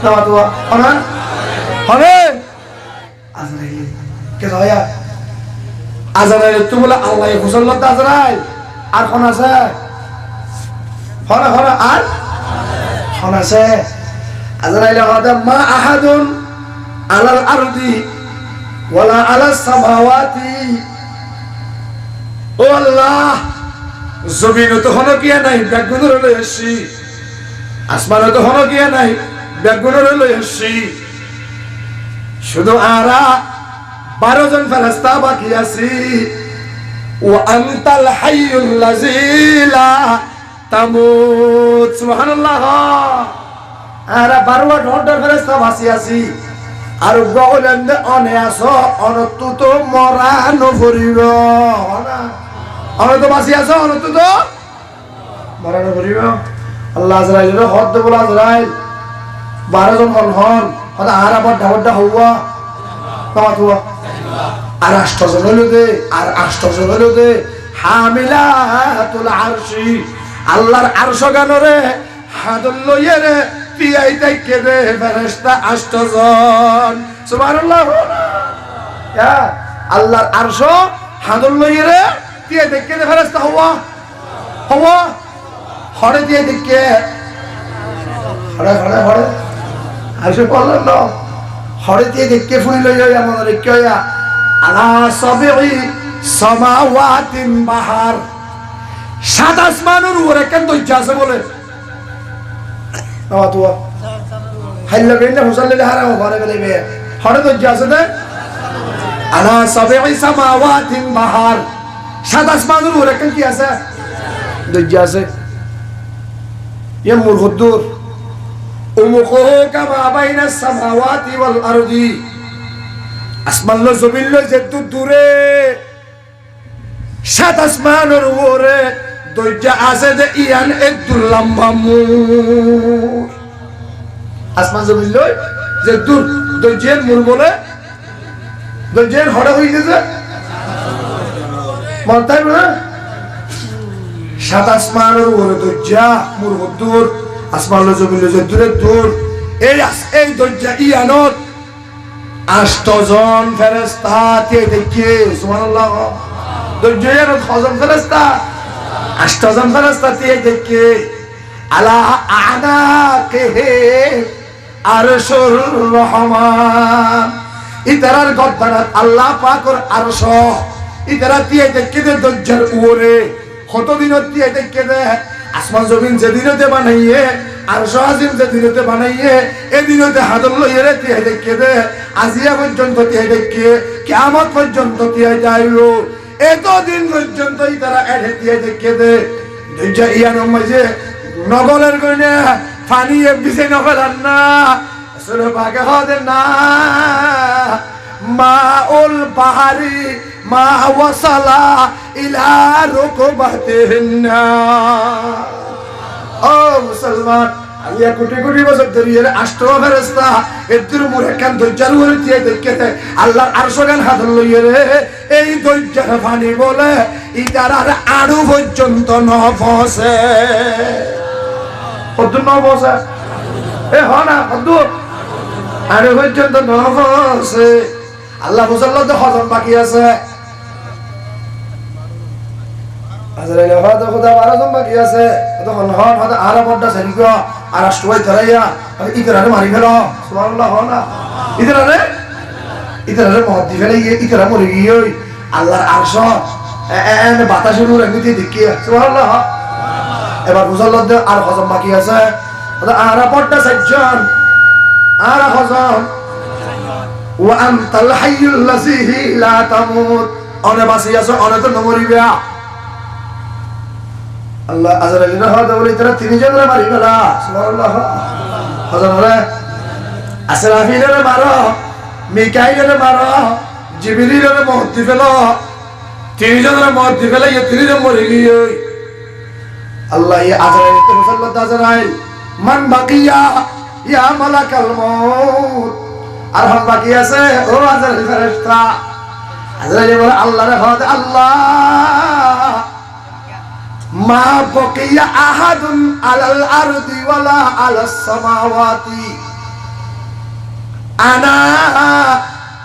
না তো হনে হনে আজরাইল কে দয়া আজরাইল তো বলে আল্লাহ ফুসল্লাত আজরাইল আর কোন আছে হনে হনে আর হনে আছে আজরাইল হদা মা আহাদুন আলাল আরদি ওয়ালা আলাস সামাওয়াতি ও আল্লাহ জমিন তো হনো কিয়া নাই ব্যাগুনের লই আসছি আসমান তো হনো কিয়া নাই ব্যাগুনের লই আসছি শুধু আরা 12 জন ফেরেশতা বাকি আছি ওয়া আনতাল হাইয়ুল লাযী লা তামুত সুবহানাল্লাহ আরা 12 জন ফেরেশতা বাকি আছি আর গগলেন্দে অনে আসো অনতু তো মরা নফরিব না অনতো বাসি আছো অনতো তো মরা নফরিব আল্লাহ আজরাইলের হদ দেবল আজরাইল 12 জন হন হদা আর আবার ডাবডা হওয়া তোমা তো আর 8 জন হলো দে আর 8 জন হলো দে হামিলাতুল আরশি আল্লাহর আরশ গানরে হাদল লইয়ে রে পিয়াই তাইকে দে ফেরেশতা 8 জন সুবহানাল্লাহ ইয়া আল্লাহর আরশ হাদল লইয়ে রে পিয়াই তাইকে দে ফেরেশতা হওয়া হওয়া হরে দিয়ে দেখে হরে হরে হরে আসে বললাম না হরে দিয়ে দেখে ফুল লইয়া মনে রেখে আলা সাবিঈ সামাওয়াতিন বাহার সাত আসমানের উপরে কেন দইজা আছে বলে আওয়া তো হাইলা বেনা হুসালে হারাম ঘরে গেলে বে হরে দইজা আছে না আলা সাবিঈ সামাওয়াতিন বাহার সাত আসমানের উপরে কেন কি আছে দইজা আছে ইয়ামুল হুদুর উমুকুহু কামা বাইনাস সামাওয়াতি ওয়াল আরদি আসমান লো জমিন লো যেত দূরে সাত আসমানের উপরে দইজা আছে যে ইয়ান একদুল লম্বা মুর আসমান জমিন লো যে দূর দইজের মুর বলে দইজের হড়া হয়ে গেছে মানতাই না সাত আসমানের উপরে দইজা মুর দূর আসমান লো জমিন লো যে দূরে দূর এই দইজা ইয়ানত 8 জন ফেরেশতা তে দেখে সুবহানাল্লাহ দইজের খজম ফেরেশতা 8 জন ফেরেশতা তে দেখে আলা আনাকিহি আরশুর রহমান ইতারার গদ্দারাত আল্লাহ পাকের আরশ ইতারা তে দেখে দইজের উপরে কতদিন তে দেখে আসমান জমিন যেদিনতে বানাইয়ে আরশ আজিম যেদিনতে বানাইয়ে এদিনতে হাদল লইরে তে দেখে আজিয়া পর্যন্ত তে দেখে কিয়ামত পর্যন্ত তে যাইলো এতদিন পর্যন্ত তারা এড়ে দিয়ে দেখে দে দুইটা ইয়ানোর মাঝে নগরের গনে পানি বিছে নগলান না আসলে বাগে হদে না মাউল বাহারি মা ওয়াসালা ইলা রুকবাতিহিন্না ও মুসলমান আলিয়া কোটি কোটি বছর ধরে এর আষ্ট ফেরেশতা এদের মুরে কান দজ্জাল ওরে দিয়ে দেখে আল্লাহর আরশ গান হাত লইয়ে রে এই দজ্জাল পানি বলে ইতার আর আড়ু পর্যন্ত ন ফসে কত ন ফসে এ হনা কত আড়ু পর্যন্ত ন ফসে আল্লাহ মুসাল্লাতে হজম বাকি আছে আজরাইল হয়তো খোদা 12 জন বাকি আছে তখন হন হয়তো আরা বড়টা সারিগ আর সবাই ধরাইয়া ইতরারে মারি ফেল সুবহানাল্লাহ হনা ইতরারে মহদি ফেলে ইতরা মরে গিয়ে আল্লাহর আরশ এনে বাতাসের উপর এমনিতে দেখি সুবহানাল্লাহ এবার মুসাল্লাতে আর হজম বাকি আছে আরা বড়টা সাইজন আরা হজম ওয়া আনতাল হাইয়ুল লাযী লা তামুত অনে বাসি আছে অনে তো নমরিবা আল্লাহ আজরাইল হযা বলি তারা তিন জনের মারি গলা সুবহানাল্লাহ হযা বলে আসরাফিলের মারো মিকাইলের মারো জিবরিলের মহতি ফেলো তিন জনের মহতি ফেলে এই তিন জন মরে গিয়ে আল্লাহ এই আজরাইল তে মুসাল্লাত আজরাইল মান বাকিয়া ইয়া মালাকাল মউত আর হন বাকি আছে ও আজরাইল ফেরেশতা আজরাইল বলে আল্লাহর হদ আল্লাহ মা বাকিয়া আহাদুন আলাল আরদি ওয়ালা আলাস সামাওয়াতি আনা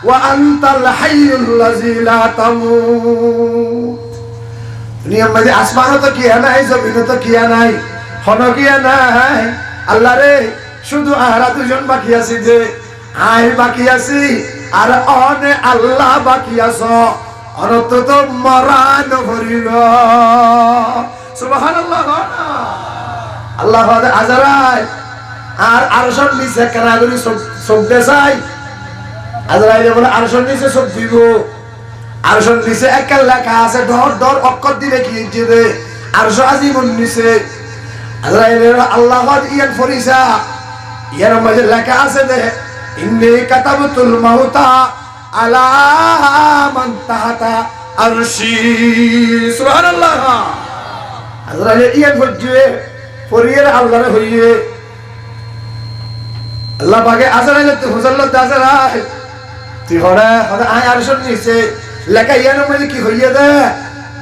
ওয়া আনতাল হাইয়ুল লাযী লা তামুত দুনিয়ার মধ্যে আসমানও তো কিয়া নাই জমিনও তো কিয়া নাই হনো কিয়া নাই আল্লাহ রে শুধু আরা দুজন বাকি আছি যে আই বাকি আছি আর অনে আল্লাহ বাকি আছো অনত তো মরান ভরিল সুবহানাল্লাহ আল্লাহ হযা আজরাইল আর আরশের নিচে কানাগুলি সব দেশাই আজরাইল বলে আরশের নিচে সব দিব আরশের নিচে একা লেখা আছে ডর ডর অক্ষর দিলে কি দিবে আরশ আজিমুন নিচে আজরাইল আল্লাহ ইয়ান ফরিসা ইয়ার মধ্যে লেখা আছে যে ইন্নী কাতাবতুল মাউতা আলা মান তাহাতা আরশি সুবহানাল্লাহ আজরাইল ইয়ান ফরিয়ে ফরিয়ের আল্লাহর হইয়ে আল্লাহ পাকে আজরাইল তে হুজাল্লাহ আজরাইল তুই হড়া হড়া আয় আরশের নিচে লেখা ইয়ার মধ্যে কি হইয়ে দে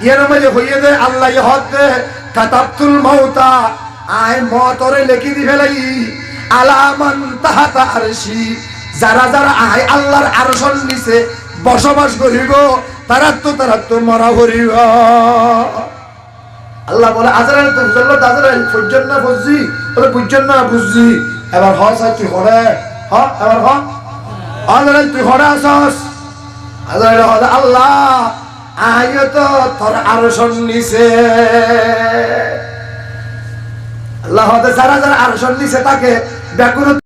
ইয়ার মধ্যে হইয়ে দে আল্লাহ ইহদ দে কাতাবতুল মাউতা আয় মতরে লিখি দি ফেলাই আলা মান তাহাতা আরশি যারা যারা আয় আল্লাহর আরশের নিচে বসবাস করিব তারা তো মরা করিব আল্লাহ বলে আজরাইল তো বুঝলো, আজরাইল বুঝছেন না বুঝছি, বলে বুঝছেন না বুঝছি, এবার হয় তুই হরে হ, এবার হ আজরাইল তুই হরে আসস। আজরাইল হলে আল্লাহ আয়ো তো তোর আরশন নিছে। আল্লাহ যারা যারা আরশন নিছে তাকে ব্যাকুল